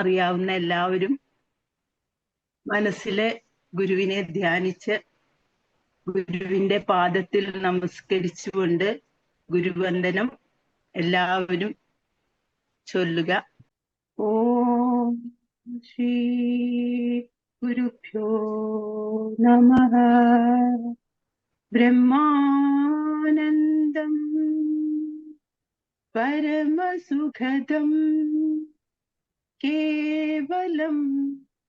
അറിയാവുന്ന എല്ലാവരും മനസ്സിലെ ഗുരുവിനെ ധ്യാനിച്ച് ഗുരുവിന്റെ പാദത്തിൽ നമസ്കരിച്ചുകൊണ്ട് ഗുരുവന്ദനം എല്ലാവരും ചൊല്ലുക. ഓം ശ്രീ ഗുരുഭ്യോ നമഃ. ബ്രഹ്മാനന്ദം പരമസുഖദം കേവലം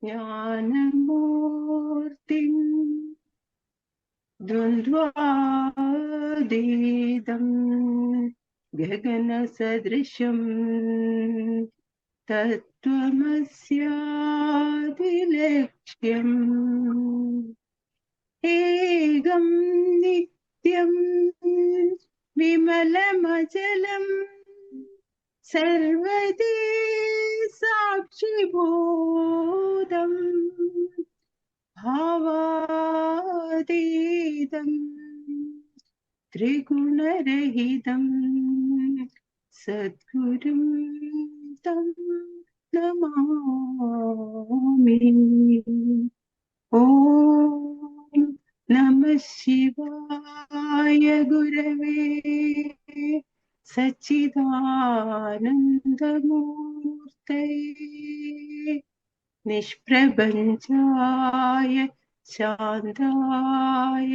ജ്ഞാനമൂർത്തിം ദ്വന്ദ്വാതീതം ഗഗനസദൃശം തത്വമസ്യാദിലക്ഷ്യം ഏകം നിത്യം വിമലമചലം സർവദീ സാക്ഷിഭൂതം ഭാവാതീതം ത്രിഗുണരഹിതം സദ്ഗുരും തം നമാമി. ഓം നമഃ ശിവായ ഗുരവേ സച്ചിദാനന്ദമൂർത്തയേ നിഷ്പ്രപഞ്ചായ ശാന്തായ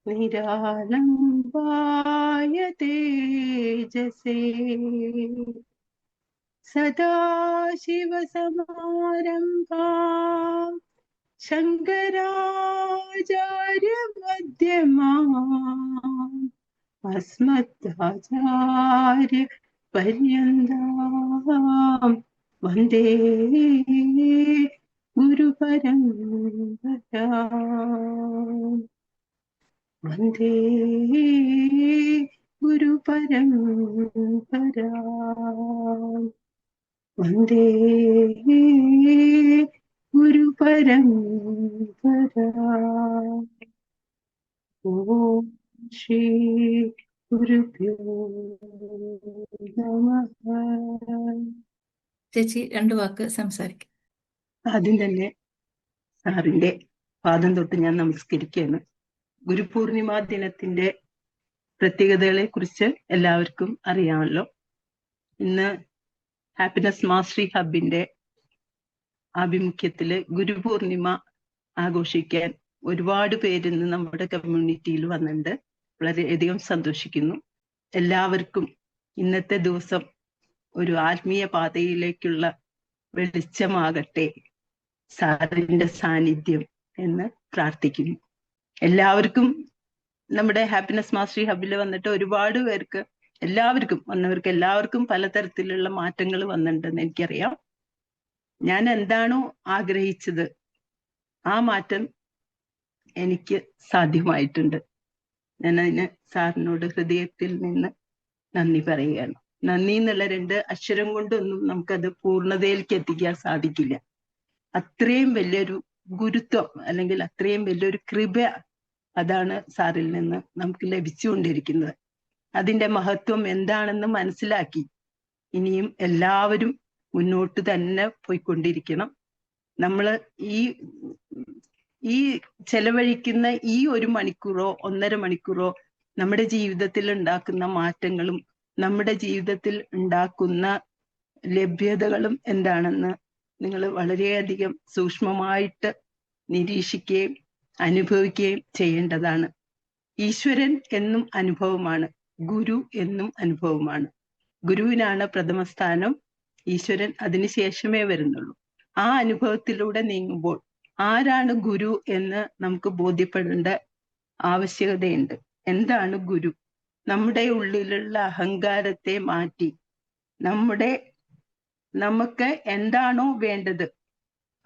നിരാലംബായ തേജസേ സദാശിവസമാരംഭാം ശങ്കരാചാര്യമധ്യമാം അസ്മദാചാര്യ പര്യന്താം വന്ദേ ഗുരുപരമ്പരാം. വന്ദേ ഗുരുപരമ്പരാം. വന്ദേ ഗുരുപരമ്പരാം. ഓം ശ്രീ ഗുരുഭ്യോ നമഃ. ചേച്ചി 2 വാക്ക് സംസാരിക്കും. ആദ്യം തന്നെ സാറിന്റെ പാദം തൊട്ട് ഞാൻ നമസ്കരിക്കുകയാണ്. ഗുരുപൂർണിമ ദിനത്തിന്റെ പ്രത്യേകതകളെ കുറിച്ച് എല്ലാവർക്കും അറിയാമല്ലോ. ഇന്ന് ഹാപ്പിനെസ് മാസ്റ്ററി ഹബിന്റെ ആഭിമുഖ്യത്തില് ഗുരുപൂർണിമ ആഘോഷിക്കാൻ ഒരുപാട് പേര് ഇന്ന് നമ്മുടെ കമ്മ്യൂണിറ്റിയിൽ വന്നിട്ടുണ്ട്. വളരെയധികം സന്തോഷിക്കുന്നു. എല്ലാവർക്കും ഇന്നത്തെ ദിവസം ഒരു ആത്മീയ പാതയിലേക്കുള്ള വെളിച്ചമാകട്ടെ സാറിന്റെ സാന്നിധ്യം എന്ന് പ്രാർത്ഥിക്കുന്നു. എല്ലാവർക്കും നമ്മുടെ ഹാപ്പിനെസ് മാസ്റ്ററി ഹബിൽ വന്നിട്ട് ഒരുപാട് പേർക്ക് വന്നവർക്ക് എല്ലാവർക്കും പലതരത്തിലുള്ള മാറ്റങ്ങൾ വന്നിട്ടുണ്ടെന്ന് എനിക്കറിയാം. ഞാൻ എന്താണോ ആഗ്രഹിച്ചത് ആ മാറ്റം എനിക്ക് സാധ്യമായിട്ടുണ്ട്. ഞാൻ അതിന് സാറിനോട് ഹൃദയത്തിൽ നിന്ന് നന്ദി പറയുകയാണ്. നന്ദി എന്നുള്ള 2 അക്ഷരം കൊണ്ടൊന്നും നമുക്കത് പൂർണ്ണതയിലേക്ക് എത്തിക്കാൻ സാധിക്കില്ല. അത്രയും വലിയൊരു ഗുരുത്വം അല്ലെങ്കിൽ അത്രയും വലിയൊരു കൃപ അതാണ് സാറിൽ നിന്ന് നമുക്ക് ലഭിച്ചുകൊണ്ടിരിക്കുന്നത്. അതിന്റെ മഹത്വം എന്താണെന്ന് മനസ്സിലാക്കി ഇനിയും എല്ലാവരും മുന്നോട്ട് തന്നെ പോയിക്കൊണ്ടിരിക്കണം. നമ്മൾ ഈ ചെലവഴിക്കുന്ന ഈ 1 മണിക്കൂറോ 1.5 മണിക്കൂറോ നമ്മുടെ ജീവിതത്തിൽ ഉണ്ടാക്കുന്ന മാറ്റങ്ങളും നമ്മുടെ ജീവിതത്തിൽ ഉണ്ടാക്കുന്ന ലഭ്യതകളും എന്താണെന്ന് നിങ്ങൾ വളരെയധികം സൂക്ഷ്മമായിട്ട് നിരീക്ഷിക്കുകയും അനുഭവിക്കുകയും ചെയ്യേണ്ടതാണ്. ഈശ്വരൻ എന്നും അനുഭവമാണ്, ഗുരു എന്നും അനുഭവമാണ്. ഗുരുവിനാണ് പ്രഥമ സ്ഥാനം, ഈശ്വരൻ അതിനുശേഷമേ വരുന്നുള്ളൂ. ആ അനുഭവത്തിലൂടെ നീങ്ങുമ്പോൾ ആരാണ് ഗുരു എന്ന് നമുക്ക് ബോധ്യപ്പെടേണ്ട ആവശ്യകതയുണ്ട്. എന്താണ് ഗുരു? നമ്മുടെ ഉള്ളിലുള്ള അഹങ്കാരത്തെ മാറ്റി നമുക്ക് എന്താണോ വേണ്ടത്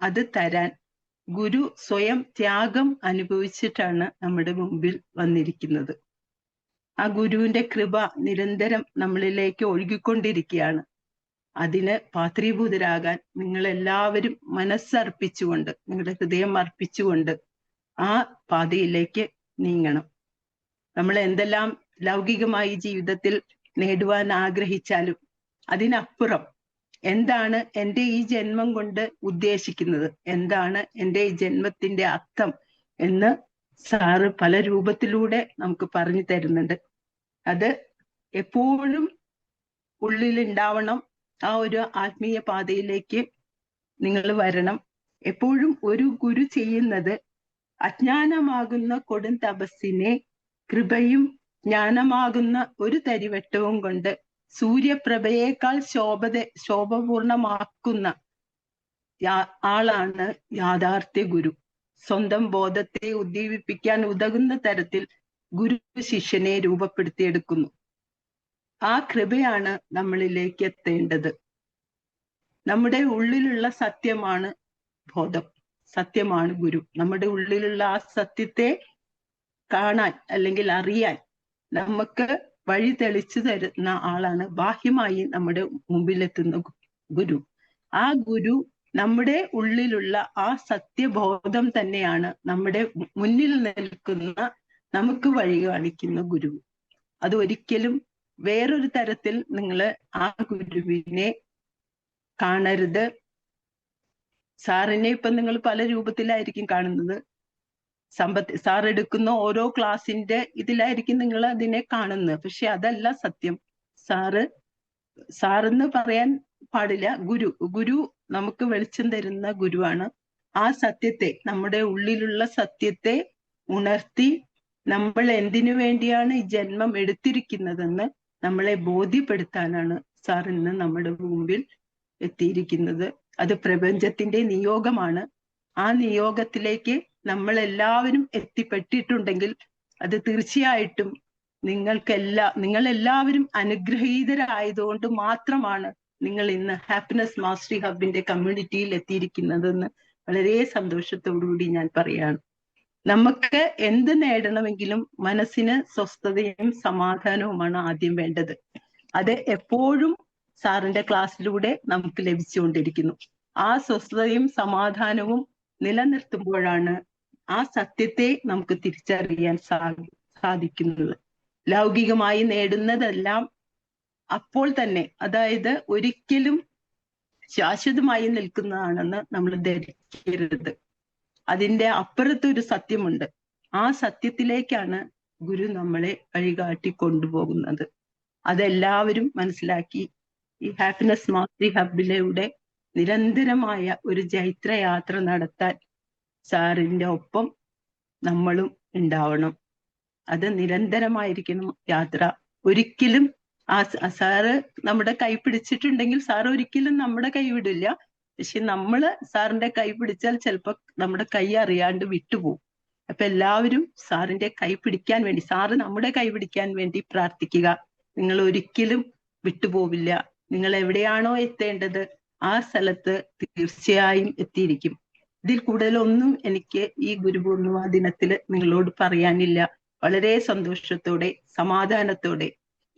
അത് തരാൻ ഗുരു സ്വയം ത്യാഗം അനുഭവിച്ചിട്ടാണ് നമ്മുടെ മുമ്പിൽ വന്നിരിക്കുന്നത്. ആ ഗുരുവിന്റെ കൃപ നിരന്തരം നമ്മളിലേക്ക് ഒഴുകിക്കൊണ്ടിരിക്കുകയാണ്. അതിന് പാത്രീഭൂതരാകാൻ നിങ്ങളെല്ലാവരും മനസ്സർപ്പിച്ചുകൊണ്ട്, നിങ്ങളുടെ ഹൃദയം അർപ്പിച്ചുകൊണ്ട് ആ പാതയിലേക്ക് നീങ്ങണം. നമ്മൾ എന്തെല്ലാം ലൗകികമായി ജീവിതത്തിൽ നേടുവാൻ ആഗ്രഹിച്ചാലും അതിനപ്പുറം എന്താണ് എൻ്റെ ഈ ജന്മം കൊണ്ട് ഉദ്ദേശിക്കുന്നത്, എന്താണ് എൻ്റെ ഈ ജന്മത്തിന്റെ അർത്ഥം എന്ന് സാറ് പല രൂപത്തിലൂടെ നമുക്ക് പറഞ്ഞു തരുന്നുണ്ട്. അത് എപ്പോഴും ഉള്ളിൽ ഉണ്ടാവണം. ആ ഒരു ആത്മീയ പാതയിലേക്ക് നിങ്ങൾ വരണം. എപ്പോഴും ഒരു ഗുരു ചെയ്യുന്നത് അജ്ഞാനമാകുന്ന കൊടും തപസ്സിനെ കൃപയും ജ്ഞാനമാകുന്ന ഒരു തരിവെട്ടവും കൊണ്ട് സൂര്യപ്രഭയേക്കാൾ ശോഭപൂർണമാക്കുന്ന ആളാണ് യാഥാർത്ഥ്യ ഗുരു. സ്വന്തം ബോധത്തെ ഉദ്ദീപിപ്പിക്കാൻ ഉതകുന്ന തരത്തിൽ ഗുരു ശിഷ്യനെ രൂപപ്പെടുത്തിയെടുക്കുന്നു. ആ കൃപയാണ് നമ്മളിലേക്ക് എത്തേണ്ടത്. നമ്മുടെ ഉള്ളിലുള്ള സത്യമാണ് ബോധം, സത്യമാണ് ഗുരു. നമ്മുടെ ഉള്ളിലുള്ള ആ സത്യത്തെ കാണാൻ അല്ലെങ്കിൽ അറിയാൻ നമുക്ക് വഴി തെളിച്ചു തരുന്ന ആളാണ് ബാഹ്യമായി നമ്മുടെ മുമ്പിലെത്തുന്ന ഗുരു. ആ ഗുരു നമ്മുടെ ഉള്ളിലുള്ള ആ സത്യബോധം തന്നെയാണ് നമ്മുടെ മുന്നിൽ നിൽക്കുന്ന നമുക്ക് വഴി കാണിക്കുന്ന ഗുരു. അത് ഒരിക്കലും വേറൊരു തരത്തിൽ നിങ്ങൾ ആ ഗുരുവിനെ കാണരുത്. സാറിനെ ഇപ്പൊ നിങ്ങൾ പല രൂപത്തിലായിരിക്കും കാണുന്നത്. സാർ എടുക്കുന്ന ഓരോ ക്ലാസിന്റെ ഇതിലായിരിക്കും നിങ്ങൾ അതിനെ കാണുന്നത്. പക്ഷെ അതല്ല സത്യം. സാറെന്ന് പറയാൻ പാടില്ല, ഗുരു നമുക്ക് വെളിച്ചം തരുന്ന ഗുരുവാണ്. ആ സത്യത്തെ, നമ്മുടെ ഉള്ളിലുള്ള സത്യത്തെ ഉണർത്തി നമ്മൾ എന്തിനു വേണ്ടിയാണ് ഈ ജന്മം എടുത്തിരിക്കുന്നതെന്ന് നമ്മളെ ബോധ്യപ്പെടുത്താനാണ് സാർ ഇന്ന് നമ്മുടെ മുമ്പിൽ എത്തിയിരിക്കുന്നത്. അത് പ്രപഞ്ചത്തിന്റെ നിയോഗമാണ്. ആ നിയോഗത്തിലേക്ക് നമ്മൾ എല്ലാവരും എത്തിപ്പെട്ടിട്ടുണ്ടെങ്കിൽ അത് തീർച്ചയായിട്ടും നിങ്ങൾ എല്ലാവരും അനുഗ്രഹീതരായതുകൊണ്ട് മാത്രമാണ് നിങ്ങൾ ഇന്ന് ഹാപ്പിനെസ് മാസ്റ്ററി ഹബിന്റെ കമ്മ്യൂണിറ്റിയിൽ എത്തിയിരിക്കുന്നതെന്ന് വളരെ സന്തോഷത്തോടുകൂടി ഞാൻ പറയാണ്. നമുക്ക് എന്ത് നേടണമെങ്കിലും മനസ്സിന് സ്വസ്ഥതയും സമാധാനവുമാണ് ആദ്യം വേണ്ടത്. അത് എപ്പോഴും സാറിന്റെ ക്ലാസ്സിലൂടെ നമുക്ക് ലഭിച്ചുകൊണ്ടിരിക്കുന്നു. ആ സ്വസ്ഥതയും സമാധാനവും നിലനിർത്തുമ്പോഴാണ് ആ സത്യത്തെ നമുക്ക് തിരിച്ചറിയാൻ സാധിക്കുന്നത്. ലൗകികമായി നേടുന്നതെല്ലാം അപ്പോൾ തന്നെ, അതായത് ഒരിക്കലും ശാശ്വതമായി നിൽക്കുന്നതാണെന്ന് നമ്മൾ ധരിക്കരുത്. അതിന്റെ അപ്പുറത്തൊരു സത്യമുണ്ട്. ആ സത്യത്തിലേക്കാണ് ഗുരു നമ്മളെ വഴികാട്ടി കൊണ്ടുപോകുന്നത്. അതെല്ലാവരും മനസ്സിലാക്കി ഈ ഹാപ്പിനെസ് മാസ്റ്ററി ഹബിലൂടെ നിരന്തരമായ ഒരു ജൈത്രയാത്ര നടത്താൻ സാറിന്റെ ഒപ്പം നമ്മളും ഉണ്ടാവണം. അത് നിരന്തരമായിരിക്കണം യാത്ര. ഒരിക്കലും സാറ് നമ്മുടെ കൈ പിടിച്ചിട്ടുണ്ടെങ്കിൽ സാർ ഒരിക്കലും നമ്മുടെ കൈ വിടില്ല. പക്ഷെ നമ്മള് സാറിന്റെ കൈ പിടിച്ചാൽ ചിലപ്പോ നമ്മുടെ കൈ അറിയാണ്ട് വിട്ടുപോകും. അപ്പൊ എല്ലാവരും സാറിന്റെ കൈ പിടിക്കാൻ വേണ്ടി, സാറ് നമ്മുടെ കൈ പിടിക്കാൻ വേണ്ടി പ്രാർത്ഥിക്കുക. നിങ്ങൾ ഒരിക്കലും വിട്ടുപോവില്ല. നിങ്ങൾ എവിടെയാണോ എത്തേണ്ടത് ആ സ്ഥലത്ത് തീർച്ചയായും എത്തിയിരിക്കും. ഇതിൽ കൂടുതലൊന്നും എനിക്ക് ഈ ഗുരുപൂർണിമ ദിനത്തിൽ നിങ്ങളോട് പറയാനില്ല. വളരെ സന്തോഷത്തോടെ സമാധാനത്തോടെ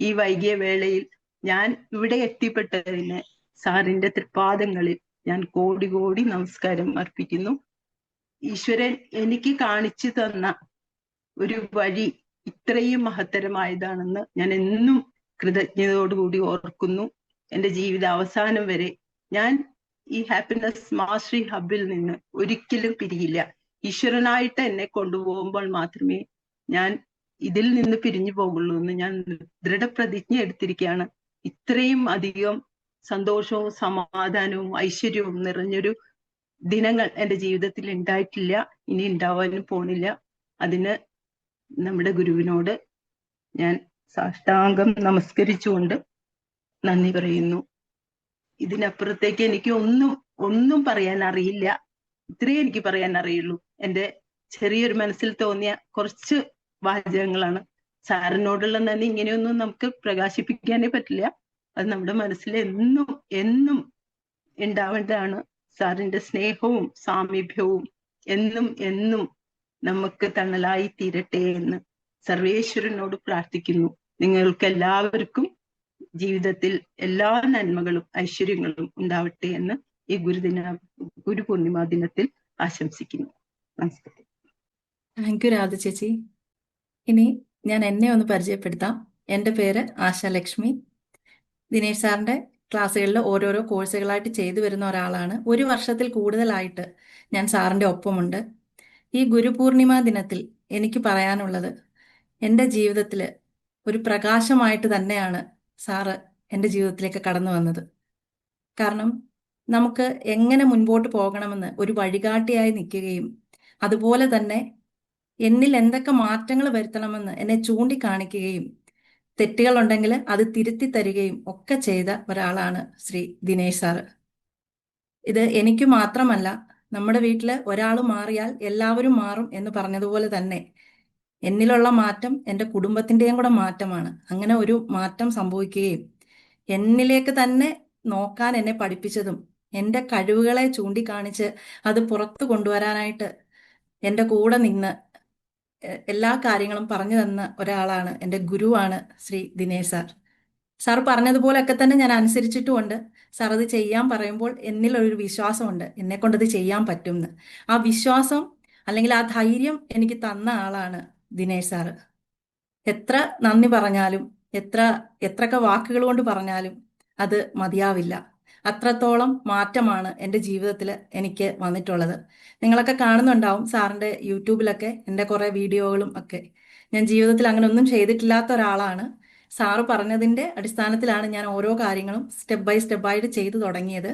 ഈ വൈകിയ വേളയിൽ ഞാൻ ഇവിടെ എത്തിപ്പെട്ടതിന് സാറിന്റെ തൃപ്പാദങ്ങളിൽ ഞാൻ കോടി കോടി നമസ്കാരം അർപ്പിക്കുന്നു. ഈശ്വരൻ എനിക്ക് കാണിച്ചു തന്ന ഒരു വഴി ഇത്രയും മഹത്തരമായതാണെന്ന് ഞാൻ എന്നും കൃതജ്ഞതയോടുകൂടി ഓർക്കുന്നു. എൻ്റെ ജീവിത അവസാനം വരെ ഞാൻ ഈ ഹാപ്പിനെസ് മാസ്റ്ററി ഹബിൽ നിന്ന് ഒരിക്കലും പിരിയില്ല. ഈശ്വരനായിട്ട് എന്നെ കൊണ്ടുപോകുമ്പോൾ മാത്രമേ ഞാൻ ഇതിൽ നിന്ന് പിരിഞ്ഞു പോകുള്ളൂ എന്ന് ഞാൻ ദൃഢപ്രതിജ്ഞ എടുത്തിരിക്കുകയാണ്. ഇത്രയും അധികം സന്തോഷവും സമാധാനവും ഐശ്വര്യവും നിറഞ്ഞൊരു ദിനങ്ങൾ എൻ്റെ ജീവിതത്തിൽ ഉണ്ടായിട്ടില്ല, ഇനി ഉണ്ടാവാനും പോണില്ല. അതിന് നമ്മുടെ ഗുരുവിനോട് ഞാൻ സാഷ്ടാംഗം നമസ്കരിച്ചുകൊണ്ട് നന്ദി പറയുന്നു. ഇതിനപ്പുറത്തേക്ക് എനിക്ക് ഒന്നും പറയാൻ അറിയില്ല. ഇത്രേ എനിക്ക് പറയാൻ അറിയുള്ളൂ. എൻ്റെ ചെറിയൊരു മനസ്സിൽ തോന്നിയ കുറച്ച് വാചകങ്ങളാണ്. സാറിനോടുള്ള നന്ദി ഇങ്ങനെയൊന്നും നമുക്ക് പ്രകാശിപ്പിക്കാനേ പറ്റില്ല. അത് നമ്മുടെ മനസ്സിൽ എന്നും ഉണ്ടാവേണ്ടതാണ്. സാറിന്റെ സ്നേഹവും സാമീപ്യവും എന്നും നമുക്ക് തണലായി തീരട്ടെ എന്ന് സർവേശ്വരനോട് പ്രാർത്ഥിക്കുന്നു. നിങ്ങൾക്ക് എല്ലാവർക്കും ജീവിതത്തിൽ എല്ലാ നന്മകളും ഐശ്വര്യങ്ങളും ഉണ്ടാവട്ടെ എന്ന് ഈ ഗുരു പൂർണിമ ദിനത്തിൽ ആശംസിക്കുന്നു. നമസ്കാരം. താങ്ക് യു രാധ ചേച്ചി. ഇനി ഞാൻ എന്നെ ഒന്ന് പരിചയപ്പെടുത്താം. എൻ്റെ പേര് ആശാലക്ഷ്മി. ദിനേശ് സാറിൻ്റെ ക്ലാസ്സുകളിൽ ഓരോരോ കോഴ്സുകളായിട്ട് ചെയ്തു വരുന്ന ഒരാളാണ്. ഒരു വർഷത്തിൽ കൂടുതലായിട്ട് ഞാൻ സാറിൻ്റെ ഒപ്പമുണ്ട്. ഈ ഗുരുപൂർണിമ ദിനത്തിൽ എനിക്ക് പറയാനുള്ളത്, എൻ്റെ ജീവിതത്തിൽ ഒരു പ്രകാശമായിട്ട് തന്നെയാണ് സാറ് എൻ്റെ ജീവിതത്തിലേക്ക് കടന്നു വന്നത്. കാരണം നമുക്ക് എങ്ങനെ മുൻപോട്ട് പോകണമെന്ന് ഒരു വഴികാട്ടിയായി നിൽക്കുകയും അതുപോലെ തന്നെ എന്നിൽ എന്തൊക്കെ മാറ്റങ്ങൾ വരുത്തണമെന്ന് എന്നെ ചൂണ്ടിക്കാണിക്കുകയും തെറ്റുകളുണ്ടെങ്കിൽ അത് തിരുത്തി തരികയും ഒക്കെ ചെയ്ത ഒരാളാണ് ശ്രീ ദിനേശ് സാറ്. ഇത് എനിക്ക് മാത്രമല്ല, നമ്മുടെ വീട്ടിൽ ഒരാൾ മാറിയാൽ എല്ലാവരും മാറും എന്ന് പറഞ്ഞതുപോലെ തന്നെ എന്നിലുള്ള മാറ്റം എൻ്റെ കുടുംബത്തിൻ്റെയും കൂടെ മാറ്റമാണ്. അങ്ങനെ ഒരു മാറ്റം സംഭവിക്കുകയും എന്നിലേക്ക് തന്നെ നോക്കാൻ എന്നെ പഠിപ്പിച്ചതും എൻ്റെ കഴിവുകളെ ചൂണ്ടിക്കാണിച്ച് അത് പുറത്തു കൊണ്ടുവരാനായിട്ട് എൻ്റെ കൂടെ നിന്ന് എല്ലാ കാര്യങ്ങളും പറഞ്ഞു തന്ന ഒരാളാണ്, എൻ്റെ ഗുരുവാണ് ശ്രീ ദിനേശ് സാർ. സാർ പറഞ്ഞതുപോലൊക്കെ തന്നെ ഞാൻ അനുസരിച്ചിട്ടുമുണ്ട്. സാർ അത് ചെയ്യാൻ പറയുമ്പോൾ എന്നിലൊരു വിശ്വാസമുണ്ട്, എന്നെ കൊണ്ടത് ചെയ്യാൻ പറ്റുമെന്ന്. ആ വിശ്വാസം അല്ലെങ്കിൽ ആ ധൈര്യം എനിക്ക് തന്ന ആളാണ് ദിനേശ് സാറ്. എത്ര നന്ദി പറഞ്ഞാലും എത്രയൊക്കെ വാക്കുകൾ കൊണ്ട് പറഞ്ഞാലും അത് മതിയാവില്ല. അത്രത്തോളം മാറ്റമാണ് എൻ്റെ ജീവിതത്തിൽ എനിക്ക് വന്നിട്ടുള്ളത്. നിങ്ങളൊക്കെ കാണുന്നുണ്ടാവും സാറിൻ്റെ യൂട്യൂബിലൊക്കെ എൻ്റെ കുറേ വീഡിയോകളും ഒക്കെ. ഞാൻ ജീവിതത്തിൽ അങ്ങനെ ഒന്നും ചെയ്തിട്ടില്ലാത്ത ഒരാളാണ്. സാറ് പറഞ്ഞതിൻ്റെ അടിസ്ഥാനത്തിലാണ് ഞാൻ ഓരോ കാര്യങ്ങളും സ്റ്റെപ്പ് ബൈ സ്റ്റെപ്പായിട്ട് ചെയ്തു തുടങ്ങിയത്.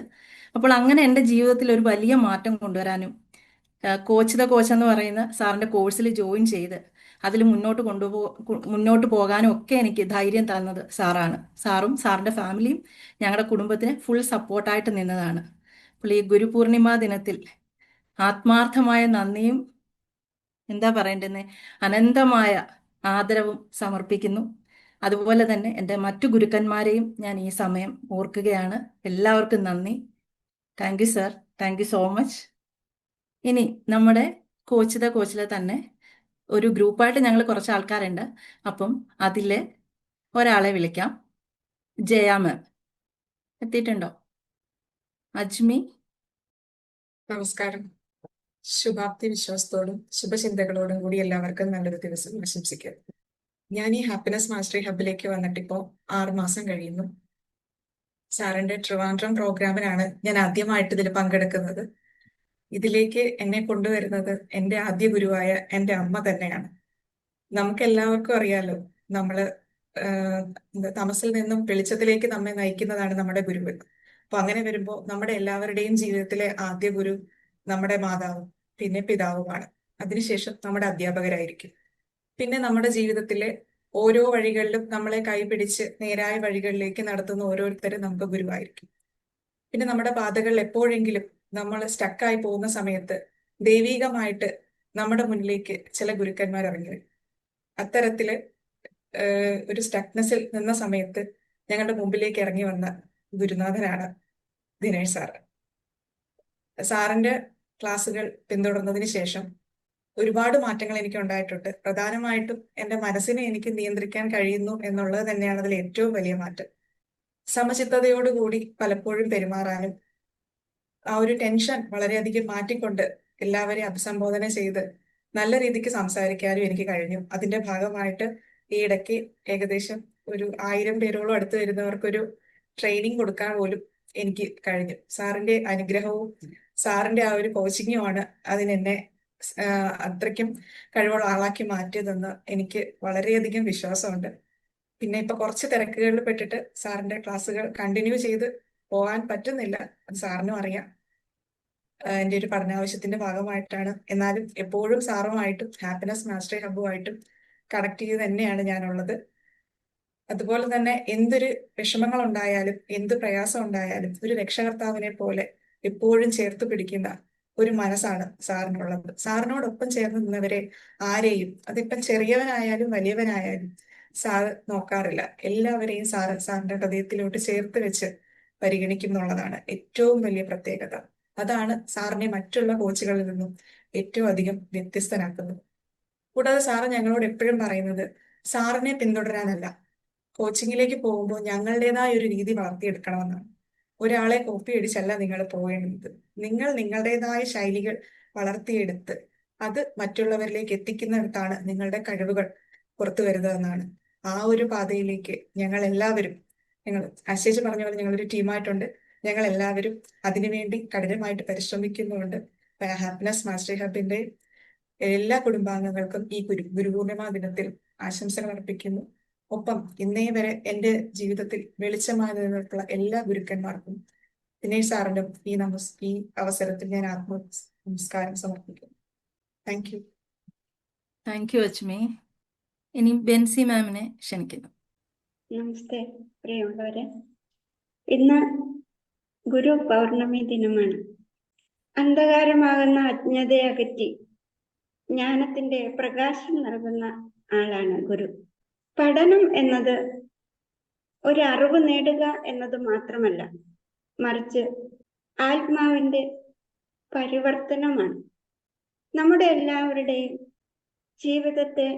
അപ്പോൾ അങ്ങനെ എൻ്റെ ജീവിതത്തിൽ ഒരു വലിയ മാറ്റം കൊണ്ടുവരാനും കോച്ച് ദ കോച്ച് എന്ന് പറയുന്ന സാറിൻ്റെ കോഴ്സിൽ ജോയിൻ ചെയ്ത് അതിൽ മുന്നോട്ട് പോകാനും ഒക്കെ എനിക്ക് ധൈര്യം തന്നത് സാറാണ്. സാറും സാറിൻ്റെ ഫാമിലിയും ഞങ്ങളുടെ കുടുംബത്തിന് ഫുൾ സപ്പോർട്ടായിട്ട് നിന്നതാണ്. അപ്പോൾ ഈ ഗുരുപൂർണിമ ദിനത്തിൽ ആത്മാർത്ഥമായ നന്ദിയും എന്താ പറയേണ്ടത്, അനന്തമായ ആദരവും സമർപ്പിക്കുന്നു. അതുപോലെ തന്നെ എൻ്റെ മറ്റു ഗുരുക്കന്മാരെയും ഞാൻ ഈ സമയം ഓർക്കുകയാണ്. എല്ലാവർക്കും നന്ദി. Thank you sir, thank you so much. ഇനി നമ്മുടെ കോച്ച് ദ കോച്ചിലെ തന്നെ ഒരു ഗ്രൂപ്പായിട്ട് ഞങ്ങൾ കുറച്ച് ആൾക്കാരുണ്ട്. അപ്പം അതിൽ ഒരാളെ വിളിക്കാം. ജയ മാം എത്തിയിട്ടുണ്ടോ? അജ്മി. നമസ്കാരം. ശുഭാപ്തി വിശ്വാസത്തോടും ശുഭചിന്തകളോടും കൂടി എല്ലാവർക്കും നല്ലൊരു ദിവസം ആശംസിക്കുക. ഞാൻ ഈ ഹാപ്പിനെസ് മാസ്റ്ററി ഹബിലേക്ക് വന്നിട്ടിപ്പോൾ 6 മാസം കഴിയുന്നു. സാറിന്റെ ട്രിവാൻഡ്രം പ്രോഗ്രാമിനാണ് ഞാൻ ആദ്യമായിട്ട് ഇതിൽ പങ്കെടുക്കുന്നത്. ഇതിലേക്ക് എന്നെ കൊണ്ടുവരുന്നത് എൻ്റെ ആദ്യ ഗുരുവായ എൻ്റെ അമ്മ തന്നെയാണ്. നമുക്ക് എല്ലാവർക്കും അറിയാലോ, നമ്മള് തമസിൽ നിന്നും വെളിച്ചത്തിലേക്ക് നമ്മെ നയിക്കുന്നതാണ് നമ്മുടെ ഗുരുവ്. അപ്പൊ അങ്ങനെ വരുമ്പോൾ നമ്മുടെ എല്ലാവരുടെയും ജീവിതത്തിലെ ആദ്യ ഗുരു നമ്മുടെ മാതാവും പിന്നെ പിതാവുമാണ്. അതിനുശേഷം നമ്മുടെ അധ്യാപകരായിരിക്കും. പിന്നെ നമ്മുടെ ജീവിതത്തിലെ ഓരോ വഴികളിലും നമ്മളെ കൈപിടിച്ച് നേരായ വഴികളിലേക്ക് നടത്തുന്ന ഓരോരുത്തരും നമുക്ക് ഗുരുവായിരിക്കും. പിന്നെ നമ്മുടെ പാതകളിൽ എപ്പോഴെങ്കിലും നമ്മൾ സ്റ്റക്കായി പോകുന്ന സമയത്ത് ദൈവീകമായിട്ട് നമ്മുടെ മുന്നിലേക്ക് ചില ഗുരുക്കന്മാർ ഇറങ്ങി വരും. അത്തരത്തില് ഒരു സ്റ്റക്നെസ്സിൽ നിന്ന സമയത്ത് ഞങ്ങളുടെ മുമ്പിലേക്ക് ഇറങ്ങി വന്ന ഗുരുനാഥനാണ് ദിനേശ് സാറ്. സാറിന്റെ ക്ലാസ്സുകൾ പിന്തുടർന്നതിന് ശേഷം ഒരുപാട് മാറ്റങ്ങൾ എനിക്ക് ഉണ്ടായിട്ടുണ്ട്. പ്രധാനമായിട്ടും എൻ്റെ മനസ്സിനെ എനിക്ക് നിയന്ത്രിക്കാൻ കഴിയുന്നു എന്നുള്ളത് തന്നെയാണ് അതിൽ ഏറ്റവും വലിയ മാറ്റം. സമചിത്തതയോടുകൂടി പലപ്പോഴും പെരുമാറാനും ആ ഒരു ടെൻഷൻ വളരെയധികം മാറ്റിക്കൊണ്ട് എല്ലാവരെയും അഭിസംബോധന ചെയ്ത് നല്ല രീതിക്ക് സംസാരിക്കാനും എനിക്ക് കഴിഞ്ഞു. അതിന്റെ ഭാഗമായിട്ട് ഈ ഇടയ്ക്ക് ഏകദേശം ഒരു 1000 പേരോളം അടുത്ത് വരുന്നവർക്കൊരു ട്രെയിനിങ് കൊടുക്കാൻ പോലും എനിക്ക് കഴിഞ്ഞു. സാറിന്റെ അനുഗ്രഹവും സാറിന്റെ ആ ഒരു കോച്ചിങ്ങുമാണ് അതിനെന്നെ അത്രയ്ക്കും കഴിവുള്ള ആളാക്കി മാറ്റിയതെന്ന് എനിക്ക് വളരെയധികം വിശ്വാസമുണ്ട്. പിന്നെ ഇപ്പൊ കുറച്ച് തിരക്കുകളിൽ പെട്ടിട്ട് സാറിന്റെ ക്ലാസ്സുകൾ കണ്ടിന്യൂ ചെയ്ത് പോകാൻ പറ്റുന്നില്ല. അത് സാറിനും അറിയാം. എൻ്റെ ഒരു പഠനാവശ്യത്തിന്റെ ഭാഗമായിട്ടാണ്. എന്നാലും എപ്പോഴും സാറുമായിട്ടും ഹാപ്പിനെസ് മാസ്റ്ററി ഹബ്ബുമായിട്ടും കണക്ട് ചെയ്ത് തന്നെയാണ് ഞാനുള്ളത്. അതുപോലെ തന്നെ എന്തൊരു വിഷമങ്ങൾ ഉണ്ടായാലും എന്ത് പ്രയാസം ഉണ്ടായാലും ഒരു രക്ഷകർത്താവിനെ പോലെ എപ്പോഴും ചേർത്ത് പിടിക്കുന്ന ഒരു മനസ്സാണ് സാറിനുള്ളത്. സാറിനോടൊപ്പം ചേർന്ന് നിന്നവരെ ആരെയും, അതിപ്പം ചെറിയവനായാലും വലിയവനായാലും സാറ് നോക്കാറില്ല. എല്ലാവരെയും സാറിന്റെ ഹൃദയത്തിലോട്ട് ചേർത്ത് വെച്ച് പരിഗണിക്കും എന്നുള്ളതാണ് ഏറ്റവും വലിയ പ്രത്യേകത. അതാണ് സാറിനെ മറ്റുള്ള കോച്ചുകളിൽ നിന്നും ഏറ്റവും അധികം വ്യത്യസ്തനാക്കുന്നത്. കൂടാതെ സാറ് ഞങ്ങളോട് എപ്പോഴും പറയുന്നത് സാറിനെ പിന്തുടരാനല്ല, കോച്ചിങ്ങിലേക്ക് പോകുമ്പോൾ ഞങ്ങളുടേതായ ഒരു രീതി വളർത്തിയെടുക്കണമെന്നാണ്. ഒരാളെ കോപ്പി അടിച്ചല്ല നിങ്ങൾ പോകേണ്ടത്. നിങ്ങൾ നിങ്ങളുടേതായ ശൈലികൾ വളർത്തിയെടുത്ത് അത് മറ്റുള്ളവരിലേക്ക് എത്തിക്കുന്നിടത്താണ് നിങ്ങളുടെ കഴിവുകൾ പുറത്തു വരുന്നതെന്നാണ്. ആ ഒരു പാതയിലേക്ക് ഞങ്ങൾ എല്ലാവരും ഞങ്ങൾ ആശേഷ് പറഞ്ഞ പോലെ ഞങ്ങളൊരു ടീമായിട്ടുണ്ട്. ഞങ്ങൾ എല്ലാവരും അതിനുവേണ്ടി കഠിനമായിട്ട് പരിശ്രമിക്കുന്നുണ്ട്. ഹാപ്പിനെസ് മാസ്റ്ററി ഹബിന്റെ എല്ലാ കുടുംബാംഗങ്ങൾക്കും ഈ ഗുരുപൂർണിമ ദിനത്തിൽ ആശംസകൾ അർപ്പിക്കുന്നു. ഒപ്പം ഇന്നേ വരെ എൻ്റെ ജീവിതത്തിൽ വെളിച്ചമായി നിന്നിട്ടുള്ള എല്ലാ ഗുരുക്കന്മാർക്കും ദിനേശ് സാറിനും ഈ അവസരത്തിൽ ഞാൻ നമസ്കാരം സമർപ്പിക്കുന്നു. Thank you. Thank you Achmi. ഇനി ബെൻസി മാമിനെ ക്ഷണിക്കുന്നു. നമസ്തേ പ്രിയമുള്ളവരെ, ഇന്ന് ഗുരു പൗർണമി ദിനമാണ്. അന്ധകാരമാകുന്ന അജ്ഞതയെ അകറ്റി ജ്ഞാനത്തിന്റെ പ്രകാശം നൽകുന്ന ആളാണ് ഗുരു. പഠനം എന്നത് ഒരു അറിവ് നേടുക എന്നത് മാത്രമല്ല, മറിച്ച് ആത്മാവിന്റെ പരിവർത്തനമാണ്. നമ്മുടെ എല്ലാവരുടെയും ജീവിതത്തെ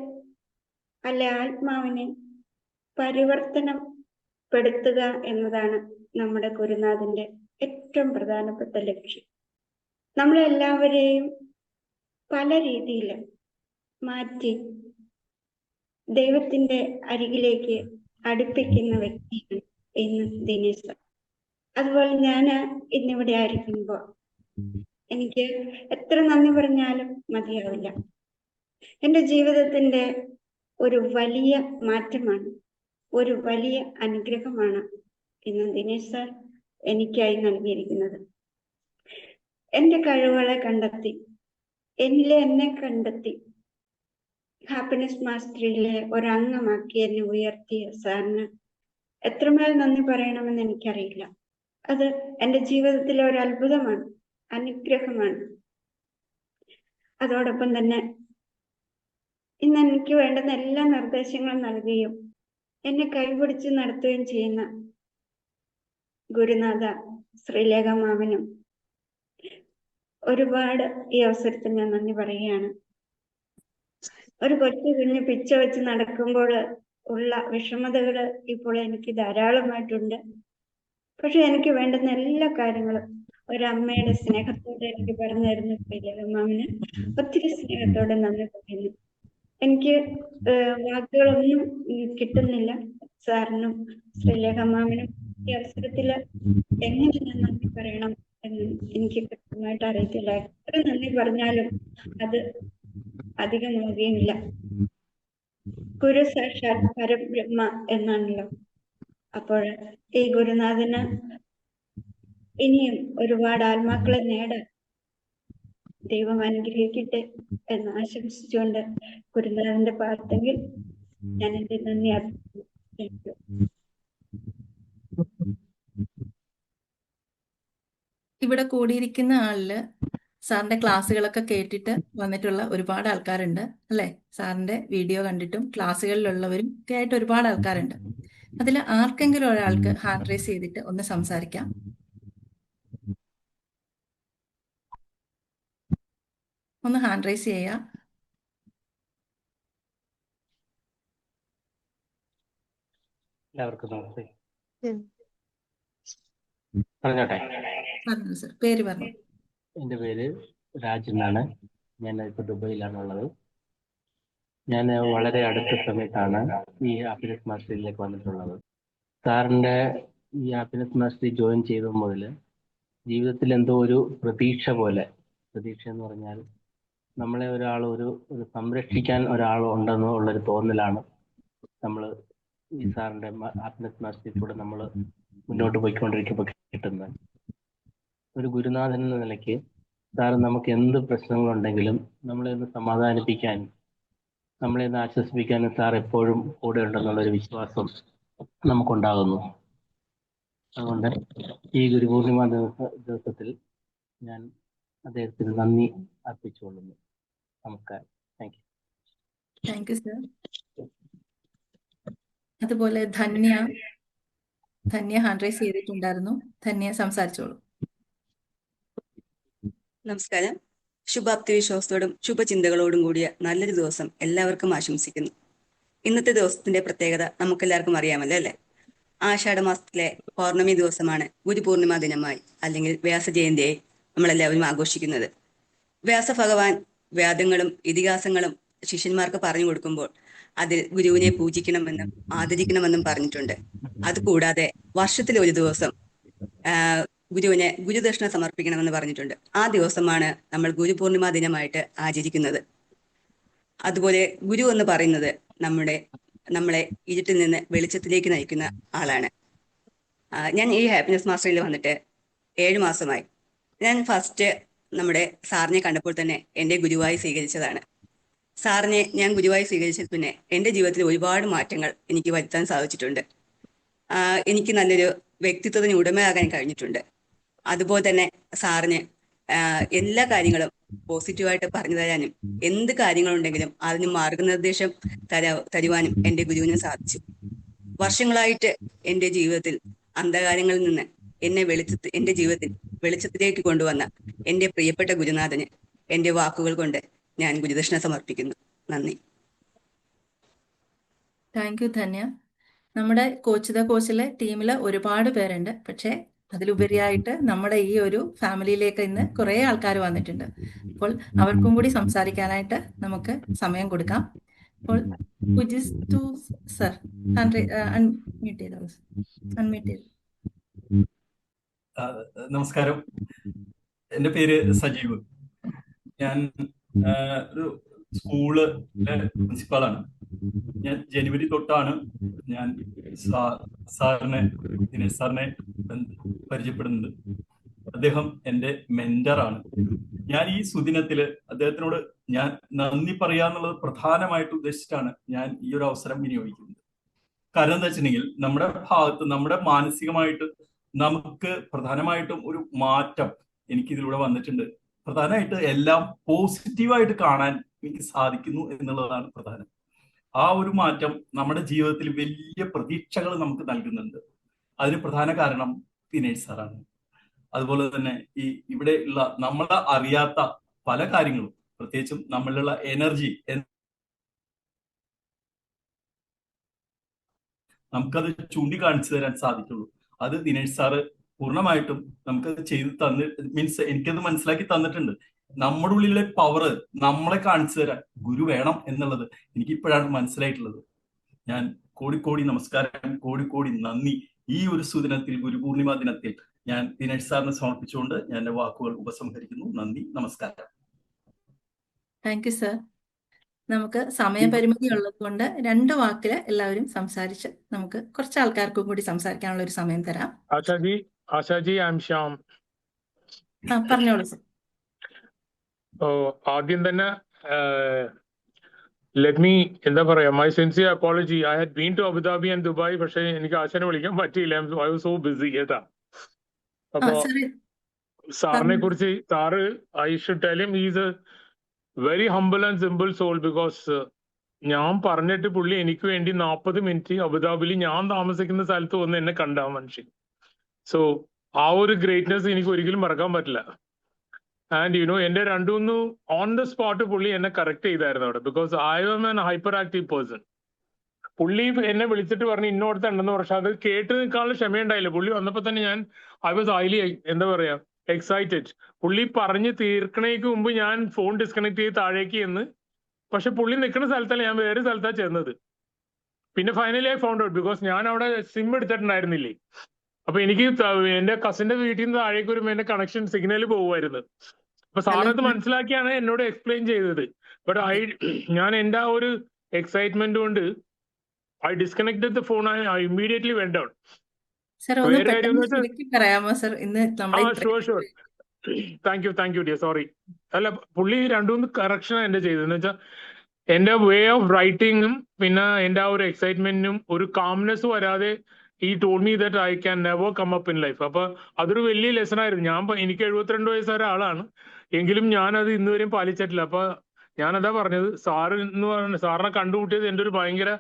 ആത്മാവിനെ പരിവർത്തനപ്പെടുത്തുക എന്നതാണ് നമ്മുടെ ഗുരുനാഥന്റെ ഏറ്റവും പ്രധാനപ്പെട്ട ലക്ഷ്യം. നമ്മളെല്ലാവരെയും പല രീതിയിൽ മാറ്റി ദൈവത്തിന്റെ അരികിലേക്ക് അടുപ്പിക്കുന്ന വ്യക്തിയാണ് ഇന്ന് ദിനേശ് സർ. അതുപോലെ ഞാൻ ഇന്നിവിടെ ആയിരിക്കുമ്പോൾ എനിക്ക് എത്ര നന്ദി പറഞ്ഞാലും മതിയാവില്ല. എൻ്റെ ജീവിതത്തിന്റെ ഒരു വലിയ മാറ്റമാണ്, ഒരു വലിയ അനുഗ്രഹമാണ് ഇന്ന് ദിനേശ് സാർ എനിക്കായി നൽകിയിരിക്കുന്നത്. എൻ്റെ കഴിവുകളെ കണ്ടെത്തി, എന്നെ കണ്ടെത്തി ഹാപ്പിനെസ് മാസ്റ്ററിയിലെ ഒരംഗമാക്കി എന്നെ ഉയർത്തിയ സാറിന് എത്രമേൽ നന്ദി പറയണമെന്ന് എനിക്കറിയില്ല. അത് എൻ്റെ ജീവിതത്തിലെ ഒരു അത്ഭുതമാണ്, അനുഗ്രഹമാണ്. അതോടൊപ്പം തന്നെ ഇന്ന് എനിക്ക് വേണ്ടുന്ന എല്ലാ നിർദ്ദേശങ്ങളും നൽകുകയും എന്നെ കൈപിടിച്ച് നടത്തുകയും ചെയ്യുന്ന ഗുരുനാഥ ശ്രീലേഖ മാമനും ഒരുപാട് ഈ അവസരത്തിൽ ഞാൻ നന്ദി പറയുകയാണ്. ഒരു കൊച്ചു കുഞ്ഞ് പിച്ച വെച്ച് നടക്കുമ്പോൾ ഉള്ള വിഷമതകള് ഇപ്പോൾ എനിക്ക് ധാരാളമായിട്ടുണ്ട്. പക്ഷെ എനിക്ക് വേണ്ടുന്ന എല്ലാ കാര്യങ്ങളും ഒരമ്മയുടെ സ്നേഹത്തോടെ എനിക്ക് പറഞ്ഞു തരുന്ന ശ്രീലേഖ മാമന് ഒത്തിരി സ്നേഹത്തോടെ നന്ദി പറയുന്നു. എനിക്ക് വാക്കുകളൊന്നും കിട്ടുന്നില്ല. സാറിനും ശ്രീലേഖ മാമനും ഈ അവസരത്തില് എങ്ങനെ ഞാൻ നന്ദി പറയണം എന്ന് എനിക്ക് കൃത്യമായിട്ട് അറിയത്തില്ല. എത്ര നന്ദി പറഞ്ഞാലും അത് അധികമാവുകയുമില്ല. ഗുരു സാക്ഷാത് പരബ്രഹ്മ എന്നാണല്ലോ. അപ്പോൾ ഈ ഗുരുനാഥന് ഇനിയും ഒരുപാട് ആത്മാക്കളെ നേടാൻ ദൈവം അനുഗ്രഹിക്കട്ടെ എന്ന് ആശംസിച്ചുകൊണ്ട് ഗുരുനാഥന്റെ പാർത്തെങ്കിൽ ഞാൻ എന്റെ നന്ദി അർപ്പിക്കുന്നു. ഇവിടെ കൂടിയിരിക്കുന്ന ആളില് സാറിന്റെ ക്ലാസ്സുകളൊക്കെ കേട്ടിട്ട് വന്നിട്ടുള്ള ഒരുപാട് ആൾക്കാരുണ്ട് അല്ലെ? സാറിന്റെ വീഡിയോ കണ്ടിട്ടും ക്ലാസ്സുകളിലുള്ളവരും ഒക്കെ ആയിട്ട് ഒരുപാട് ആൾക്കാരുണ്ട്. അതിൽ ആർക്കെങ്കിലും ഒരാൾക്ക് ഹാൻഡ് റൈസ് ചെയ്തിട്ട് ഒന്ന് സംസാരിക്കാം. ഒന്ന് ഹാൻഡ് റൈസ് ചെയ്യുക. എല്ലാവർക്കും നമസ്തേ. പറഞ്ഞോട്ടെ. പറഞ്ഞു സർ, പേര് പറഞ്ഞു. എൻ്റെ പേര് രാജ് എന്നാണ്. ഞാൻ ഇപ്പോൾ ദുബൈയിലാണുള്ളത്. ഞാൻ വളരെ അടുത്ത സമയത്താണ് ഈ ഹാപ്പിനെസ് മാസ്റ്ററിയിലേക്ക് വന്നിട്ടുള്ളത്. സാറിൻ്റെ ഈ ഹാപ്പിനെസ് മാസ്റ്ററി ജോയിൻ ചെയ്ത മുതൽ ജീവിതത്തിൽ എന്തോ ഒരു പ്രതീക്ഷ എന്ന് പറഞ്ഞാൽ നമ്മളെ ഒരു സംരക്ഷിക്കാൻ ഒരാൾ ഉണ്ടെന്നോ ഉള്ളൊരു തോന്നലാണ് നമ്മൾ ഈ സാറിൻ്റെ ഹാപ്പിനെസ് മാസ്റ്ററി കൂടെ നമ്മൾ മുന്നോട്ട് പോയിക്കൊണ്ടിരിക്കുമ്പോൾ കിട്ടുന്നത്. ഒരു ഗുരുനാഥൻ എന്ന നിലയ്ക്ക് സാറ് നമുക്ക് എന്ത് പ്രശ്നങ്ങളുണ്ടെങ്കിലും നമ്മളെ ഒന്ന് സമാധാനിപ്പിക്കാനും നമ്മളെ ഒന്ന് ആശ്വസിപ്പിക്കാനും സാർ എപ്പോഴും കൂടെ ഉണ്ടെന്നുള്ളൊരു വിശ്വാസം നമുക്കുണ്ടാകുന്നു. അതുകൊണ്ട് ഈ ഗുരുപൂർണിമ ദിവസത്തിൽ ഞാൻ അദ്ദേഹത്തിന് നന്ദി അർപ്പിച്ചുകൊള്ളുന്നു. നമസ്കാരം. Thank you sir. അതുപോലെ ധന്യ ഹാൻഡ് റൈസ് ചെയ്തിട്ടുണ്ടായിരുന്നു. ധന്യ സംസാരിച്ചോളൂ. നമസ്കാരം. ശുഭാപ്തി വിശ്വാസത്തോടും ശുഭചിന്തകളോടും കൂടിയ നല്ലൊരു ദിവസം എല്ലാവർക്കും ആശംസിക്കുന്നു. ഇന്നത്തെ ദിവസത്തിന്റെ പ്രത്യേകത നമുക്കെല്ലാവർക്കും അറിയാമല്ലോ അല്ലെ? ആഷാഢമാസത്തിലെ പൗർണമി ദിവസമാണ് ഗുരുപൂർണിമ ദിനമായി അല്ലെങ്കിൽ വ്യാസജയന്തിയായി നമ്മളെല്ലാവരും ആഘോഷിക്കുന്നത്. വ്യാസഭഗവാൻ വേദങ്ങളും ഇതിഹാസങ്ങളും ശിഷ്യന്മാർക്ക് പറഞ്ഞു കൊടുക്കുമ്പോൾ അതിൽ ഗുരുവിനെ പൂജിക്കണമെന്നും ആദരിക്കണമെന്നും പറഞ്ഞിട്ടുണ്ട്. അതുകൂടാതെ വർഷത്തിൽ ഒരു ദിവസം ഗുരുവിനെ ഗുരുദക്ഷിണ സമർപ്പിക്കണമെന്ന് പറഞ്ഞിട്ടുണ്ട്. ആ ദിവസമാണ് നമ്മൾ ഗുരുപൂർണിമ ദിനമായിട്ട് ആചരിക്കുന്നത്. അതുപോലെ ഗുരു എന്ന് പറയുന്നത് നമ്മളെ ഇരുട്ടിൽ നിന്ന് വെളിച്ചത്തിലേക്ക് നയിക്കുന്ന ആളാണ്. ഞാൻ ഈ ഹാപ്പിനെസ് മാസ്റ്ററിൽ വന്നിട്ട് 7 മാസമായി. ഞാൻ ഫസ്റ്റ് നമ്മുടെ സാറിനെ കണ്ടപ്പോൾ തന്നെ എൻ്റെ ഗുരുവായി സ്വീകരിച്ചതാണ്. സാറിനെ ഞാൻ ഗുരുവായി സ്വീകരിച്ചത് പിന്നെ എൻ്റെ ജീവിതത്തിൽ ഒരുപാട് മാറ്റങ്ങൾ എനിക്ക് വരുത്താൻ സാധിച്ചിട്ടുണ്ട്. എനിക്ക് നല്ലൊരു വ്യക്തിത്വത്തിന് ഉടമയാകാൻ കഴിഞ്ഞിട്ടുണ്ട്. അതുപോലെ തന്നെ സാറിന് എല്ലാ കാര്യങ്ങളും പോസിറ്റീവായിട്ട് പറഞ്ഞു തരാനും എന്ത് കാര്യങ്ങളുണ്ടെങ്കിലും അതിന് മാർഗനിർദ്ദേശം തരുവാനും എൻ്റെ ഗുരുവിന് സാധിച്ചു. വർഷങ്ങളായിട്ട് എൻ്റെ ജീവിതത്തിൽ അന്ധകാരങ്ങളിൽ നിന്ന് എൻ്റെ ജീവിതത്തിൽ വെളിച്ചത്തിലേക്ക് കൊണ്ടുവന്ന എൻ്റെ പ്രിയപ്പെട്ട ഗുരുനാഥന് എൻ്റെ വാക്കുകൾ കൊണ്ട് ഞാൻ ഗുരുദക്ഷിണ സമർപ്പിക്കുന്നു. നന്ദി. Thank U Dhanya. നമ്മുടെ കോച്ച് ദ കോച്ചിലെ ടീമിൽ ഒരുപാട് പേരുണ്ട്. പക്ഷേ അതിലുപരിയായിട്ട് നമ്മുടെ ഈ ഒരു ഫാമിലിയിലേക്ക് ഇന്ന് കുറേ ആൾക്കാർ വന്നിട്ടുണ്ട്. അപ്പോൾ അവർക്കും കൂടി സംസാരിക്കാനായിട്ട് നമുക്ക് സമയം കൊടുക്കാം. അപ്പോൾ കുജിസ്തു സർ അൺമ്യൂട്ട് ചെയ്തോളൂ. അൺമ്യൂട്ട് ചെയ്തു. നമസ്കാരം. എൻ്റെ പേര് സജീവ്. ഞാൻ ഒരു സ്കൂളിലെ പ്രിൻസിപ്പാളാണ്. ഞാൻ ജനുവരി തൊട്ടാണ് ഞാൻ ദിനേശ് സാറിനെ പരിചയപ്പെടുന്നത്. അദ്ദേഹം എൻ്റെ മെന്ററാണ്. ഞാൻ ഈ സുദിനത്തില് അദ്ദേഹത്തിനോട് ഞാൻ നന്ദി പറയാന്നുള്ളത് പ്രധാനമായിട്ട് ഉദ്ദേശിച്ചിട്ടാണ് ഞാൻ ഈ ഒരു അവസരം വിനിയോഗിക്കുന്നത്. കാരണം എന്താ വെച്ചിട്ടുണ്ടെങ്കിൽ നമ്മുടെ ഭാഗത്ത് നമ്മുടെ മാനസികമായിട്ട് നമുക്ക് പ്രധാനമായിട്ടും ഒരു മാറ്റം എനിക്കിതിലൂടെ വന്നിട്ടുണ്ട്. പ്രധാനമായിട്ട് എല്ലാം പോസിറ്റീവായിട്ട് കാണാൻ എനിക്ക് സാധിക്കുന്നു എന്നുള്ളതാണ് പ്രധാനം. ആ ഒരു മാറ്റം നമ്മുടെ ജീവിതത്തിൽ വലിയ പ്രതീക്ഷകൾ നമുക്ക് നൽകുന്നുണ്ട്. അതിന് പ്രധാന കാരണം ദിനേശ് സാറാണ്. അതുപോലെ തന്നെ ഇവിടെ ഉള്ള നമ്മളെ അറിയാത്ത പല കാര്യങ്ങളും, പ്രത്യേകിച്ചും നമ്മളിലുള്ള എനർജി നമുക്കത് ചൂണ്ടിക്കാണിച്ചു തരാൻ സാധിക്കുള്ളൂ. അത് ദിനേശ് സാറ് പൂർണ്ണമായിട്ടും നമുക്കത് ചെയ്ത് മീൻസ് എനിക്കത് മനസ്സിലാക്കി തന്നിട്ടുണ്ട്. നമ്മുടെ ഉള്ളിലെ പവർ നമ്മളെ കാണിച്ചു തരാൻ ഗുരു വേണം എന്നുള്ളത് എനിക്കിപ്പോഴാണ് മനസ്സിലായിട്ടുള്ളത്. ഞാൻ കോടി നമസ്കാരം, കോടി നന്ദി. ഈ ഒരു സുദിനത്തിൽ, ഗുരുപൂർണിമ ദിനത്തിൽ ഞാൻ ദിനേശ് സാറിന് സമർപ്പിച്ചുകൊണ്ട് ഞാൻ എൻ്റെ വാക്കുകൾ ഉപസംഹരിക്കുന്നു. നന്ദി, നമസ്കാരം. Thank you sir. നമുക്ക് സമയപരിമിതി ഉള്ളത് കൊണ്ട് 2 വാക്കിൽ എല്ലാവരും സംസാരിച്ച് നമുക്ക് കുറച്ച് ആൾക്കാർക്കും കൂടി സംസാരിക്കാനുള്ള ഒരു സമയം തരാം. Ashaji, I am Shyam. പറഞ്ഞോളൂ സർ. ആദ്യം തന്നെ എന്താ പറയാ, my sincere apology. I had been to Abu Dhabi and Dubai. പക്ഷെ എനിക്ക് ആശാനെ വിളിക്കാൻ പറ്റിയില്ല. ഐ വാസ് സോ ബിസി കേട്ടാ. അപ്പൊ സാറിനെ കുറിച്ച് I should tell him is a very humble and simple soul. Because ഞാൻ പറഞ്ഞിട്ട് പുള്ളി എനിക്ക് വേണ്ടി 40 മിനിറ്റ് അബുദാബിയിൽ ഞാൻ താമസിക്കുന്ന സ്ഥലത്ത് വന്ന് എന്നെ കണ്ട മനുഷ്യൻ. സോ ആ ഒരു ഗ്രേറ്റ്നെസ് എനിക്ക് ഒരിക്കലും മറക്കാൻ പറ്റില്ല. ആൻഡ് എന്റെ 2-3 ഓൺ ദ സ്പോട്ട് പുള്ളി എന്നെ കറക്റ്റ് ചെയ്തായിരുന്നു അവിടെ. Because I am an hyperactive person. പുള്ളി എന്നെ വിളിച്ചിട്ട് പറഞ്ഞ് ഇന്നോടത്ത് ഉണ്ടെന്ന്. പക്ഷെ അത് കേട്ട് നിൽക്കാനുള്ള ക്ഷമയുണ്ടായില്ല. പുള്ളി വന്നപ്പോ തന്നെ ഐ വാസ് ഹൈലി എന്താ പറയാ എക്സൈറ്റഡ്. പുള്ളി പറഞ്ഞ് തീർക്കണേക്ക് മുമ്പ് ഞാൻ ഫോൺ ഡിസ്കണക്ട് ചെയ്ത് താഴേക്ക് ചെന്ന്. പക്ഷെ പുള്ളി നിൽക്കുന്ന സ്ഥലത്തല്ല, ഞാൻ വേറെ സ്ഥലത്താണ് ചെന്നത്. പിന്നെ finally I found out. Because ഞാൻ അവിടെ സിം എടുത്തിട്ടുണ്ടായിരുന്നില്ലേ. അപ്പൊ എനിക്ക് എന്റെ കസിന്റെ വീട്ടിൽ നിന്ന് താഴേക്ക് വരുമ്പോ എന്റെ കണക്ഷൻ സിഗ്നൽ പോകുമായിരുന്നു. അപ്പൊ സാറത് മനസ്സിലാക്കിയാണ് എന്നോട് എക്സ്പ്ലെയിൻ ചെയ്തത്. ബട്ട് ഞാൻ എന്റെ ആ ഒരു എക്സൈറ്റ്മെന്റ് കൊണ്ട് I disconnected the phone. I immediately went out. Sure. Thank you dear. Sorry. അല്ല, പുള്ളി 2-3 കറക്ഷനാണ് എന്റെ ചെയ്തതെന്ന് വെച്ചാൽ എന്റെ വേ ഓഫ് റൈറ്റിങ്ങും പിന്നെ എന്റെ ആ ഒരു എക്സൈറ്റ്മെന്റിനും ഒരു കാംനെസ് വരാതെ he told me that I can never come up in life. അപ്പൊ അതൊരു വലിയ ലെസൺ ആയിരുന്നു. എനിക്ക് 72 വയസ്സായ ആളാണ്, എങ്കിലും ഞാനത് ഇന്നുവരെയും പാലിച്ചിട്ടില്ല. അപ്പൊ ഞാനതാ പറഞ്ഞത്, സാറിനെ കണ്ടുമുട്ടിയത് എൻ്റെ ഒരു ഭയങ്കര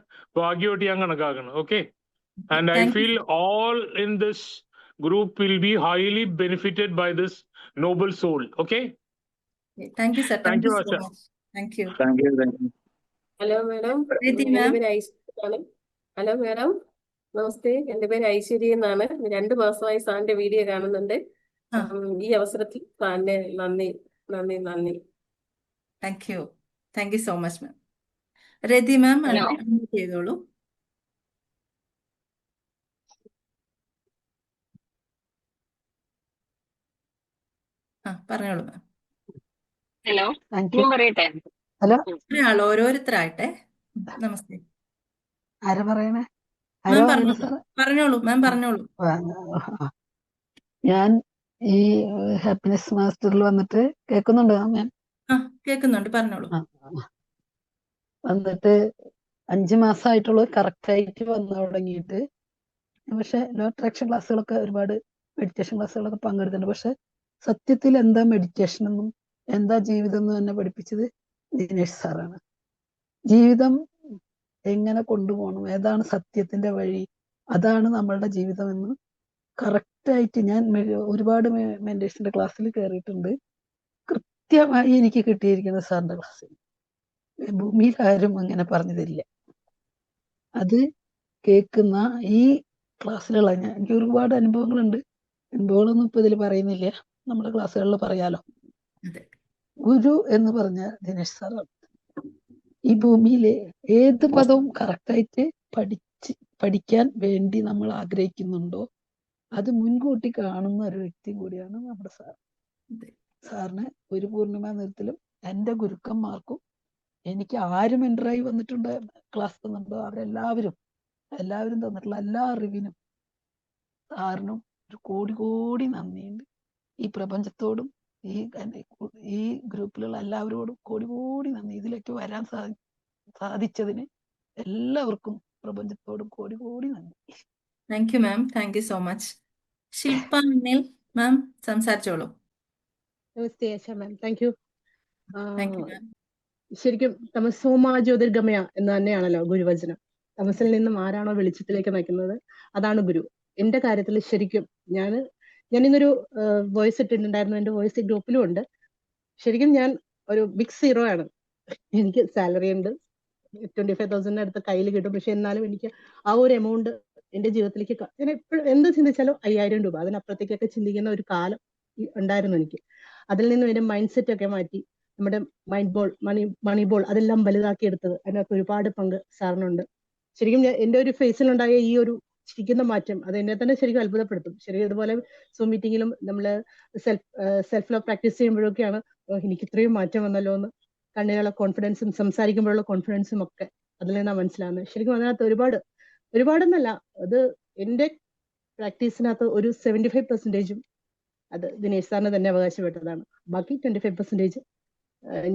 ഭാഗ്യമായിട്ട് ഞാൻ കണക്കാക്കണം. Okay. And I feel all in this group will be highly benefited by this noble soul. Okay. Thank you sir. Thank you Asha. Thank you. Hello madam. Hello madam, namaste. എൻ്റെ പേര് ഐശ്വര്യ എന്നാണ്. 2 മാസമായി സാറിന്റെ വീഡിയോ കാണുന്നുണ്ട്. ഈ അവസരത്തിൽ സാറിന്റെ നന്ദി. Thank you so much ma'am. Rathi ma'am hello. Unmute ചെയ്തോളൂ. പറഞ്ഞോളൂ മാം. ഹലോ, ഞാൻ പറയട്ടെ? ഹലോ, ഒരാൾ ഓരോരുത്തരായിട്ടെ. നമസ്തേ ആരാ പറയണേ? മാം. ആരാ പറയണേ പറഞ്ഞോളൂ സാറേ? പറഞ്ഞോളൂ മാം പറഞ്ഞോളൂ. ഞാൻ ഈ ഹാപ്പിനെസ് മാസ്റ്ററിൽ വന്നിട്ട് കേൾക്കുന്നുണ്ട് ഞാൻ. കേൾക്കുന്നുണ്ട്, പറഞ്ഞോളൂ. വന്നിട്ട് 5 മാസമായിട്ടുള്ളൂ കറക്റ്റായിട്ട് വന്നു തുടങ്ങിയിട്ട്. പക്ഷെ ലോ അട്രാക്ഷൻ ക്ലാസ്സുകളൊക്കെ ഒരുപാട് മെഡിറ്റേഷൻ ക്ലാസ്സുകളൊക്കെ പങ്കെടുത്തിട്ടുണ്ട്. പക്ഷെ സത്യത്തിൽ എന്താ മെഡിറ്റേഷൻ എന്നും എന്താ ജീവിതം എന്നും എന്നെ പഠിപ്പിച്ചത് ദിനേശ് സാറാണ്. ജീവിതം എങ്ങനെ കൊണ്ടുപോകണം, ഏതാണ് സത്യത്തിന്റെ വഴി, അതാണ് നമ്മളുടെ ജീവിതം എന്ന് കറക്റ്റായിട്ട് ഞാൻ ഒരുപാട് മെഡിറ്റേഷന്റെ ക്ലാസ്സിൽ കയറിയിട്ടുണ്ട്. കൃത്യമായി എനിക്ക് കിട്ടിയിരിക്കുന്നത് സാറിന്റെ ക്ലാസ്സിൽ. ഭൂമിയിൽ ആരും അങ്ങനെ പറഞ്ഞു തരില്ല. അത് കേൾക്കുന്ന ഈ ക്ലാസ്സിലുള്ള എനിക്ക് ഒരുപാട് അനുഭവങ്ങളുണ്ട്. അനുഭവങ്ങളൊന്നും ഇപ്പൊ ഇതിൽ പറയുന്നില്ല, നമ്മുടെ ക്ലാസ്സുകളിൽ പറയാലോ. ഗുരു എന്ന് പറഞ്ഞ ദിനേശ് സാറാണ്. ഈ ഭൂമിയിലെ ഏത് പദവും കറക്റ്റായിട്ട് പഠിക്കാൻ വേണ്ടി നമ്മൾ ആഗ്രഹിക്കുന്നുണ്ടോ അത് മുൻകൂട്ടി കാണുന്ന ഒരു വ്യക്തി കൂടിയാണ് നമ്മുടെ സാർ. സാറിന് ഒരു പൂർണിമ നേരത്തിലും എൻ്റെ ഗുരുക്കന്മാർക്കും എനിക്ക് ആരും എൻ്ററായി വന്നിട്ടുണ്ട് ക്ലാസ് തന്നിട്ടുണ്ടോ അവരെല്ലാവരും തന്നിട്ടുള്ള എല്ലാ അറിവിനും സാറിനും ഒരു കോടി നന്ദിയുണ്ട്. ഈ പ്രപഞ്ചത്തോടും ഈ ഗ്രൂപ്പിലുള്ള എല്ലാവരോടും കോടി നന്ദി. ഇതിലേക്ക് വരാൻ സാധിച്ചതിന് എല്ലാവർക്കും പ്രപഞ്ചത്തോടും കോടി നന്ദി. Thank you ma'am. Thank you so much. Shilpa Anil ma'am സംസാരിച്ചോളൂ. Namaste Asha ma'am. Thank you. Thank you ma'am. ശരിക്കും തമസോമാ ജ്യോതിർഗമയ എന്ന് തന്നെയാണല്ലോ ഗുരുവചനം. തമസിൽ നിന്നും ആരാണോ വെളിച്ചത്തിലേക്ക് നയിക്കുന്നത് അതാണ് ഗുരു. എന്റെ കാര്യത്തിൽ ശരിക്കും ഞാൻ ഇന്നൊരു വോയിസ് ഇട്ടിട്ടുണ്ടായിരുന്നു. എന്റെ വോയിസ് ഗ്രൂപ്പിലും ഉണ്ട്. ശരിക്കും ഞാൻ ഒരു ബിഗ് സീറോ ആണ്. എനിക്ക് സാലറി ഉണ്ട്, 25,000 അടുത്ത് കയ്യിൽ കിട്ടും. പക്ഷെ എന്നാലും എനിക്ക് ആ ഒരു എമൗണ്ട് എന്റെ ജീവിതത്തിലേക്ക് ഞാൻ എപ്പോഴും എന്ത് ചിന്തിച്ചാലും 5,000 രൂപ, അതിനപ്പുറത്തേക്കൊക്കെ ചിന്തിക്കുന്ന ഒരു കാലം ഉണ്ടായിരുന്നു എനിക്ക്. അതിൽ നിന്നും എന്റെ മൈൻഡ് സെറ്റ് ഒക്കെ മാറ്റി നമ്മുടെ മൈൻഡ് ബോൾ മണി ബോൾ അതെല്ലാം വലുതാക്കി എടുത്തത് അതിനകത്ത് ഒരുപാട് പങ്ക് സാറിനുണ്ട്. ശരിക്കും എന്റെ ഒരു ഫേസിലുണ്ടായ ഈ ഒരു ചിരിക്കുന്ന മാറ്റം അത് എന്നെ തന്നെ ശരിക്കും അത്ഭുതപ്പെടുത്തും. ശരിക്കും ഇതുപോലെ സൂം മീറ്റിങ്ങിലും നമ്മള് സെൽഫ് ലവ് പ്രാക്ടീസ് ചെയ്യുമ്പോഴൊക്കെയാണ് എനിക്ക് ഇത്രയും മാറ്റം വന്നല്ലോ എന്ന് കണ്ണിലുള്ള കോൺഫിഡൻസും സംസാരിക്കുമ്പോഴുള്ള കോൺഫിഡൻസും ഒക്കെ അതിൽ നിന്നാണ് മനസ്സിലാവുന്നത്. ശരിക്കും അതിനകത്ത് ഒരുപാടെന്നല്ല, അത് എന്റെ പ്രാക്ടീസിനകത്ത് ഒരു 75% അത് ദിനേശ് സാറിന് തന്നെ അവകാശപ്പെട്ടതാണ്. ബാക്കി 25%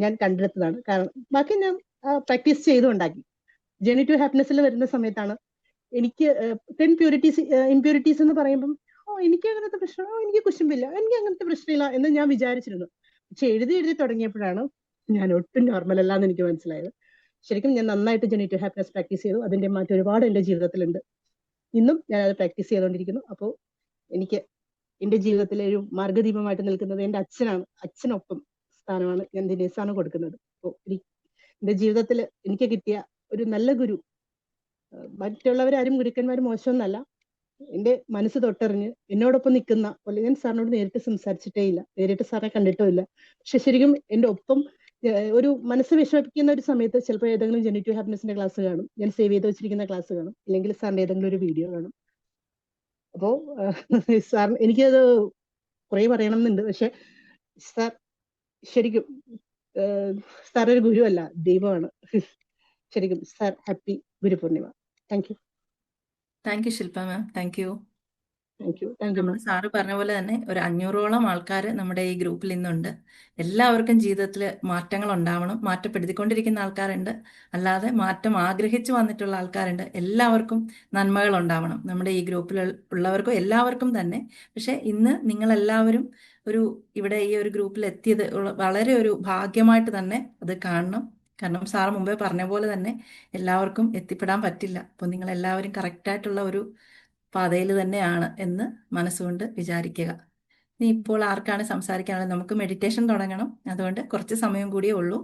ഞാൻ കണ്ടെടുത്തതാണ്. കാരണം ബാക്കി ഞാൻ പ്രാക്ടീസ് ചെയ്തുണ്ടാക്കി. ജേർണി ടു ഹാപ്പിനെസ്സിൽ വരുന്ന സമയത്താണ് എനിക്ക് 10 ഇമ്പ്യൂരിറ്റീസ് എന്ന് പറയുമ്പം എനിക്ക് അങ്ങനത്തെ പ്രശ്നം, എനിക്ക് കുശുമ്പില്ല, എനിക്ക് അങ്ങനത്തെ പ്രശ്നമില്ല എന്ന് ഞാൻ വിചാരിച്ചിരുന്നു. പക്ഷെ എഴുതി തുടങ്ങിയപ്പോഴാണ് ഞാൻ ഒട്ടും നോർമൽ അല്ല എന്ന് എനിക്ക് മനസ്സിലായത്. ശരിക്കും ഞാൻ നന്നായിട്ട് ജേർണി ടു ഹാപ്പിനെസ് പ്രാക്ടീസ് ചെയ്തു. അതിന്റെ മാറ്റം ഒരുപാട് എന്റെ ജീവിതത്തിലുണ്ട്. ഇന്നും ഞാൻ അത് പ്രാക്ടീസ് ചെയ്തുകൊണ്ടിരിക്കുന്നു. അപ്പോൾ എനിക്ക് എന്റെ ജീവിതത്തിലെ ഒരു മാർഗദീപമായിട്ട് നിൽക്കുന്നത് എന്റെ അച്ഛനാണ്. അച്ഛനൊപ്പം സ്ഥാനമാണ് ഞാൻ ദിനേശാണ് കൊടുക്കുന്നത്. അപ്പോൾ എന്റെ ജീവിതത്തിൽ എനിക്ക് കിട്ടിയ ഒരു നല്ല ഗുരു, മറ്റുള്ളവരാരും ഗുരുക്കന്മാർ മോശമൊന്നല്ല, എന്റെ മനസ്സ് തൊട്ടറിഞ്ഞ് എന്നോടൊപ്പം നിൽക്കുന്ന പോലെ. ഞാൻ സാറിനോട് നേരിട്ട് സംസാരിച്ചിട്ടേ ഇല്ല, നേരിട്ട് സാറിനെ കണ്ടിട്ടും ഇല്ല. പക്ഷെ ശരിക്കും എന്റെ ഒപ്പം ഒരു മനസ്സ് വിഷമിപ്പിക്കുന്ന ഒരു സമയത്ത് ചിലപ്പോൾ ഏതെങ്കിലും ജേർണി ടു ഹാപ്പിനെസിന്റെ ക്ലാസ് കാണും, ഞാൻ സേവ് ചെയ്ത് വെച്ചിരിക്കുന്ന ക്ലാസ് കാണും, അല്ലെങ്കിൽ സാറിന്റെ ഏതെങ്കിലും ഒരു വീഡിയോ കാണും. അപ്പോ സാർ എനിക്കത് കുറെ പറയണം എന്നുണ്ട്. പക്ഷെ സാർ ശരിക്കും സാർ ഒരു ഗുരുവല്ല, ദൈവമാണ്. ശരിക്കും sir happy Guru Purnima. Thank you. Thank you Shilpa ma'am. Thank you. Thank you ma'am. Sir പറഞ്ഞ പോലെ തന്നെ ഒരു 500ഓളം ആൾക്കാർ നമ്മുടെ ഈ ഗ്രൂപ്പിൽ ഇന്നുണ്ട്. എല്ലാവർക്കും ജീവിതത്തിൽ മാറ്റങ്ങൾ ഉണ്ടാവണം. മാറ്റപ്പെടുത്തിക്കൊണ്ടിരിക്കുന്ന ആൾക്കാരുണ്ട്, അല്ലാതെ മാറ്റം ആഗ്രഹിച്ചു വന്നിട്ടുള്ള ആൾക്കാരുണ്ട്. എല്ലാവർക്കും നന്മകൾ ഉണ്ടാവണം, നമ്മുടെ ഈ ഗ്രൂപ്പിൽ ഉള്ളവർക്കും എല്ലാവർക്കും തന്നെ. പക്ഷെ ഇന്ന് നിങ്ങളെല്ലാവരും ഇവിടെ ഈ ഒരു ഗ്രൂപ്പിൽ എത്തിയത് വളരെ ഒരു ഭാഗ്യമായിട്ട് തന്നെ അത് കാണണം. കാരണം സാറ് മുമ്പേ പറഞ്ഞ പോലെ തന്നെ എല്ലാവർക്കും എത്തിപ്പെടാൻ പറ്റില്ല. അപ്പോൾ നിങ്ങളെല്ലാവരും കറക്റ്റായിട്ടുള്ള ഒരു പാതയിൽ തന്നെയാണ് എന്ന് മനസ്സുകൊണ്ട് വിചാരിക്കുക. ഇനി ഇപ്പോൾ ആർക്കാണ് സംസാരിക്കാനുള്ളത്? നമുക്ക് മെഡിറ്റേഷൻ തുടങ്ങണം, അതുകൊണ്ട് കുറച്ച് സമയം കൂടിയേ ഉള്ളൂ.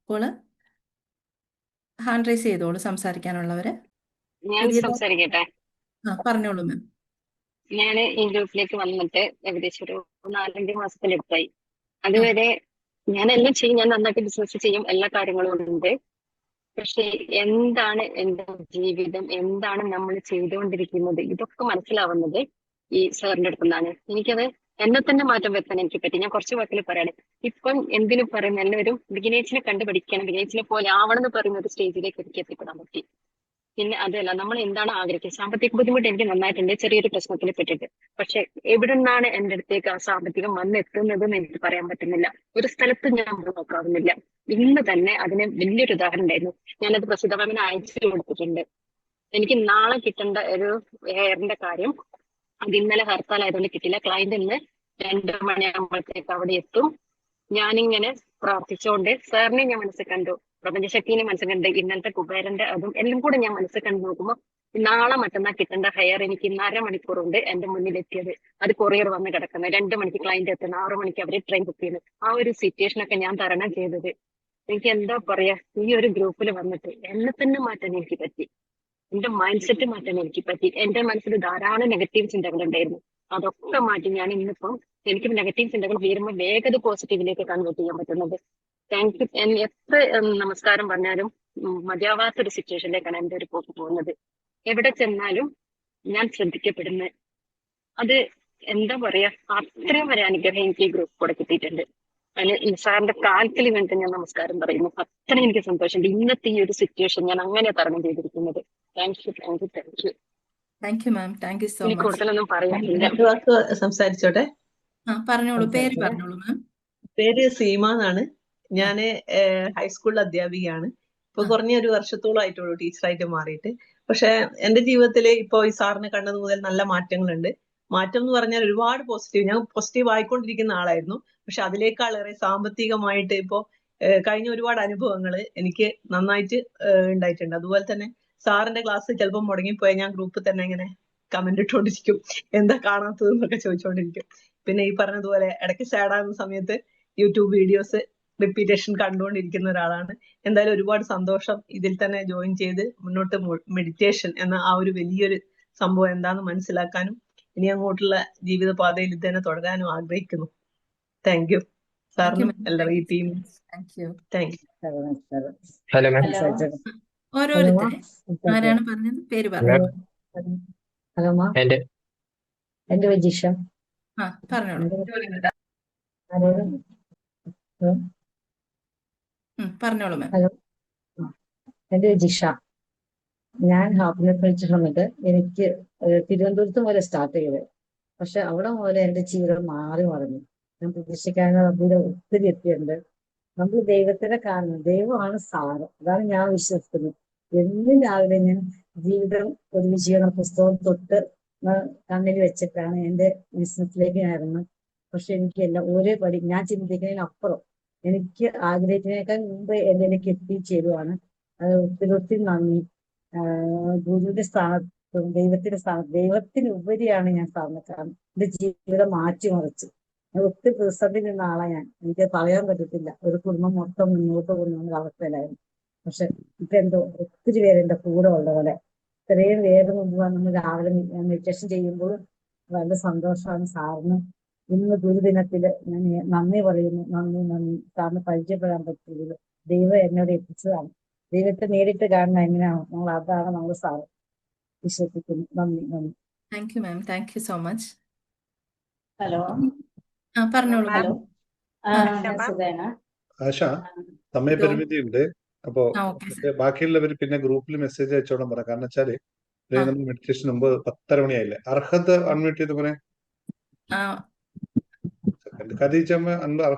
അപ്പോൾ ഹാൻഡ് റൈസ് ചെയ്തോളൂ സംസാരിക്കാനുള്ളവര്. ഞാൻ സംസാരിക്കട്ടെ? പറഞ്ഞോളൂ മാം. ഞാൻ ഈ ഗ്രൂപ്പിലേക്ക് വന്നിട്ട് ഏകദേശം ഒരു 4-5 മാസത്തിലെടുത്തായി. അതുവരെ ഞാൻ എല്ലാം ചെയ്യും, ഞാൻ നന്നായിട്ട് ബിസിനസ് ചെയ്യും, എല്ലാ കാര്യങ്ങളും ഉണ്ട്. പക്ഷെ എന്താണ് എന്റെ ജീവിതം, എന്താണ് നമ്മൾ ചെയ്തുകൊണ്ടിരിക്കുന്നത്, ഇതൊക്കെ മനസ്സിലാവുന്നത് ഈ സാറിന്റെ അടുത്ത് നിന്നാണ്. എനിക്കത് എന്നെ തന്നെ മാറ്റം വരുത്താൻ എനിക്ക് പറ്റി. ഞാൻ കുറച്ച് വാക്കിൽ പറയാണ്. ഇപ്പം എന്തിനും പറയുന്ന എല്ലാവരും ബിഗിനേഴ്സിനെ കണ്ടുപഠിക്കണം, ബിഗിനേഴ്സിനെ പോലെ ആവണം എന്ന് പറയുന്ന ഒരു സ്റ്റേജിലേക്ക് എനിക്ക് എത്തിപ്പെടാൻ പറ്റി. പിന്നെ അതല്ല, നമ്മൾ എന്താണ് ആഗ്രഹിക്കുന്നത്. സാമ്പത്തിക ബുദ്ധിമുട്ട് എനിക്ക് നന്നായിട്ടുണ്ട്, ചെറിയൊരു പ്രശ്നത്തിൽ പെട്ടിട്ട്. പക്ഷെ എവിടെ നിന്നാണ് എന്റെ അടുത്തേക്ക് ആ സാമ്പത്തികം വന്നെത്തുന്നതെന്ന് എനിക്ക് പറയാൻ പറ്റുന്നില്ല. ഒരു സ്ഥലത്ത് ഞാൻ നോക്കാവുന്നില്ല. ഇന്ന് തന്നെ അതിന് വലിയൊരു ഉദാഹരണം ഉണ്ടായിരുന്നു. ഞാനത് പ്രസിദ്ധമാമിന് അയച്ചു കൊടുത്തിട്ടുണ്ട്. എനിക്ക് നാളെ കിട്ടേണ്ട ഒരു ഹെയറിന്റെ കാര്യം, അത് ഇന്നലെ ഹർത്താലായതുകൊണ്ട് കിട്ടില്ല. ക്ലയന്റ് ഇന്ന് 2 മണിയാകുമ്പോഴത്തേക്ക് അവിടെ എത്തും. ഞാനിങ്ങനെ പ്രാർത്ഥിച്ചുകൊണ്ട് സാറിനെ ഞാൻ മനസ്സിൽ കണ്ടു, പ്രപഞ്ചശക്തിനെ മനസ്സിൽ കണ്ട്, ഇന്നലത്തെ കുബേരന്റെ അതും എല്ലാം കൂടെ ഞാൻ മനസ്സിൽ കണ്ടു നോക്കുമ്പോൾ നാളെ മറ്റന്നാൾ കിട്ടേണ്ട ഹെയർ എനിക്ക് ഇന്ന് 1/2 മണിക്കൂർ കൊണ്ട് എന്റെ മുന്നിൽ എത്തിയത്. അത് കൊറിയർ വന്ന് കിടക്കുന്നത്. 2 മണിക്ക് ക്ലയന്റ് എത്തുന്നത്, 6 മണിക്ക് അവര് ട്രെയിൻ ബുക്ക് ചെയ്യുന്നത്. ആ ഒരു സിറ്റുവേഷനൊക്കെ ഞാൻ തരണം ചെയ്തത്. എനിക്ക് എന്താ പറയാ, ഈ ഒരു ഗ്രൂപ്പിൽ വന്നിട്ട് എന്നെ തന്നെ മാറ്റാൻ എനിക്ക് പറ്റി. എന്റെ മൈൻഡ് സെറ്റ് മാറ്റാൻ എനിക്ക് പറ്റി. എന്റെ മനസ്സിൽ ധാരാളം നെഗറ്റീവ് ചിന്തകൾ ഉണ്ടായിരുന്നു. അതൊക്കെ മാറ്റി ഞാൻ ഇന്നിപ്പം എനിക്ക് നെഗറ്റീവ് ചിന്തകൾ വീഴുമ്പോൾ വേഗത പോസിറ്റീവിലേക്ക് കൺവേർട്ട് ചെയ്യാൻ പറ്റുന്നത്. Thank you. എത്ര നമസ്കാരം പറഞ്ഞാലും മതിയാവാത്തൊരു സിറ്റുവേഷനിലേക്കാണ് എന്റെ ഒരു പോക്ക് പോകുന്നത്. എവിടെ ചെന്നാലും ഞാൻ ശ്രദ്ധിക്കപ്പെടുന്നത്. അത് എന്താ പറയാ, അത്രയും വരെ അനുഗ്രഹം എനിക്ക് ഈ ഗ്രൂപ്പ് കൂടെ കിട്ടിയിട്ടുണ്ട്. അതിന് സാറിന്റെ കാൽക്കൽ വേണ്ടി ഞാൻ നമസ്കാരം പറയുന്നു. അത്ര എനിക്ക് സന്തോഷമുണ്ട്. ഇന്നത്തെ ഈ ഒരു സിറ്റുവേഷൻ ഞാൻ അങ്ങനെ തരണം ചെയ്തിരിക്കുന്നത്. Thank you, thank you, thank you. Thank you ma'am, thank you so ഇനി മച്ച്. കൂടുതലൊന്നും പറയാനില്ല. രണ്ട് വാക്ക് സംസാരിച്ചോട്ടെ. പറഞ്ഞോളൂ, പേര് പറഞ്ഞോളൂ മാം. പേര് സീമ എന്നാണ്. ഞാന് ഹൈസ്കൂളിൽ അധ്യാപികയാണ്. ഇപ്പൊ കുറഞ്ഞ ഒരു വർഷത്തോളം ആയിട്ടുള്ളൂ ടീച്ചറായിട്ട് മാറിയിട്ട്. പക്ഷെ എന്റെ ജീവിതത്തിൽ ഇപ്പൊ ഈ സാറിനെ കണ്ടത് മുതൽ നല്ല മാറ്റങ്ങളുണ്ട്. മാറ്റം എന്ന് പറഞ്ഞാൽ ഒരുപാട് പോസിറ്റീവ്. ഞാൻ പോസിറ്റീവ് ആയിക്കൊണ്ടിരിക്കുന്ന ആളായിരുന്നു. പക്ഷെ അതിനേക്കാളേറെ സാമ്പത്തികമായിട്ട് ഇപ്പോ കഴിഞ്ഞ ഒരുപാട് അനുഭവങ്ങൾ എനിക്ക് നന്നായിട്ട് ഉണ്ടായിട്ടുണ്ട്. അതുപോലെ തന്നെ സാറിന്റെ ക്ലാസ് ചിലപ്പോൾ മുടങ്ങിപ്പോയാൽ ഞാൻ ഗ്രൂപ്പിൽ തന്നെ ഇങ്ങനെ കമന്റ് ഇട്ടുകൊണ്ടിരിക്കും, എന്താ കാണാത്തത് എന്നൊക്കെ ചോദിച്ചുകൊണ്ടിരിക്കും. പിന്നെ ഈ പറഞ്ഞതുപോലെ ഇടയ്ക്ക് സാഡാകുന്ന സമയത്ത് യൂട്യൂബ് വീഡിയോസ് റിപ്പീറ്റേഷൻ കണ്ടുകൊണ്ടിരിക്കുന്ന ഒരാളാണ്. എന്തായാലും ഒരുപാട് സന്തോഷം ഇതിൽ തന്നെ ജോയിൻ ചെയ്ത് മുന്നോട്ട് മെഡിറ്റേഷൻ എന്ന ആ ഒരു വലിയൊരു സംഭവം എന്താന്ന് മനസ്സിലാക്കാനും ഇനി അങ്ങോട്ടുള്ള ജീവിത പാതയിൽ ഇത് തന്നെ തുടരാനും ആഗ്രഹിക്കുന്നു. താങ്ക് യു സാറിനും എല്ലാവരും ഈ team. Thank you. Hello ma'am. ഓരോരുത്തരെ ആരാണ് പറഞ്ഞത്? പേര് പറഞ്ഞു. Hello ma'am. എന്റെ വിജിഷ. പറഞ്ഞോളൂ. പറഞ്ഞോളൂ മാം. ഹലോ, എന്റെ ജിഷ. ഞാൻ ഹാപ്പിനെസ് പഠിച്ച സമയത്ത് എനിക്ക് തിരുവനന്തപുരത്ത് മുതൽ സ്റ്റാർട്ട് ചെയ്തത്. പക്ഷെ അവിടെ മുതൽ എന്റെ ജീവിതം മാറി മറിഞ്ഞു. ഞാൻ പ്രതീക്ഷിക്കാതെ അതിൽ ഒത്തിരി എത്തിയിട്ടുണ്ട്. നമ്മൾ ദൈവത്തിനെ കാണുന്നു. ദൈവമാണ് സാറ്. അതാണ് ഞാൻ വിശ്വസിക്കുന്നത്. എന്നും രാവിലെ ഞാൻ ജീവിതം ഒരു വിജയം പുസ്തകം തൊട്ട് കണ്ണിൽ വെച്ചിട്ടാണ് എന്റെ ബിസിനസ്സിലേക്ക് ഇറങ്ങുന്നത്. പക്ഷെ എനിക്കെല്ലാം ഒരേ പടി ഞാൻ ചിന്തിക്കുന്നതിനപ്പുറം എനിക്ക് ആഗ്രഹിക്കുന്നതിനേക്കാൾ മുമ്പ് എന്നിലേക്ക് എത്തിച്ചേരുവാണ്. അത് ഒത്തിരി ഒത്തിരി നന്ദി. ഗുരുവിന്റെ സ്ഥാനത്തും ദൈവത്തിന്റെ സ്ഥാനത്ത് ദൈവത്തിനുപരിയാണ് ഞാൻ സാറിനെ കാണുന്നത്. എന്റെ ജീവിതം മാറ്റിമറിച്ചു. ഞാൻ ഒത്തിരി പ്രതിസന്ധി നിന്ന ആളാണ് ഞാൻ. എനിക്ക് പറയാൻ പറ്റത്തില്ല. ഒരു കുടുംബം മൊത്തം മുന്നോട്ട് പോകുന്ന അവസ്ഥയിലായിരുന്നു. പക്ഷെ ഇപ്പൊ എന്തോ ഒത്തിരി പേര് എന്റെ കൂടെ ഉള്ള പോലെ ഇത്രയും വേഗം മുമ്പ് നമ്മൾ രാവിലെ മെഡിറ്റേഷൻ ചെയ്യുമ്പോൾ വളരെ സന്തോഷമാണ് സാറിന്. ഇന്ന് ഗുരുദിനത്തില് ഞാൻ നന്ദി പറയുന്നു. നന്ദി. സാറിന് പരിചയപ്പെടാൻ പറ്റിയത് ദൈവം എന്നോട് എത്തിച്ചതാണ്. ദൈവത്തെ നേരിട്ട് കാണുന്ന എങ്ങനെയാണോ നമ്മൾ അതാണ് നമ്മൾ സാറ് വിശ്വസിക്കുന്നു. നന്ദി. Thank you ma'am, thank you so much. Hello, പറഞ്ഞോളൂ. ഹലോ, ഞാൻ സുധേന. ആശ, സമയപരിമിതി ഉണ്ട്. അപ്പോ ബാക്കിയുള്ളവർ പിന്നെ ഗ്രൂപ്പിൽ മെസ്സേജ് അയച്ചോളം പറയാം. കാരണം വെച്ചാല് നമ്മൾ മെഡിറ്റേഷൻ മുമ്പ് 10:30 മണിയായില്ലേ. അർഹത അൺമ്യൂട്ട് ചെയ്ത് പറയാം.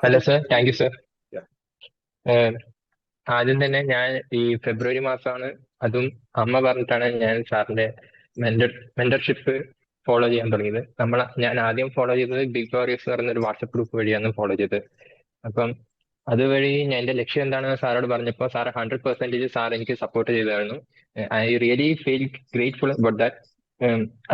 Hello sir, thank you sir. ആദ്യം തന്നെ ഞാൻ ഈ ഫെബ്രുവരി മാസമാണ്, അതും അമ്മ പറഞ്ഞിട്ടാണ് ഞാൻ സാറിന്റെ മെന്റർഷിപ്പ് ഫോളോ ചെയ്യാൻ തുടങ്ങിയത്. ഞാൻ ആദ്യം ഫോളോ ചെയ്തത് ബിഗ് വാരിയേഴ്സ് എന്ന് പറയുന്ന ഒരു വാട്സപ്പ് ഗ്രൂപ്പ് വഴിയാണ് ഫോളോ ചെയ്തത്. അപ്പം അതുവഴി ഞാൻ എന്റെ ലക്ഷ്യം എന്താണെന്ന് സാറോട് പറഞ്ഞപ്പോൾ സാർ 100% സാർ എനിക്ക് സപ്പോർട്ട് ചെയ്തായിരുന്നു. I really feel grateful about that.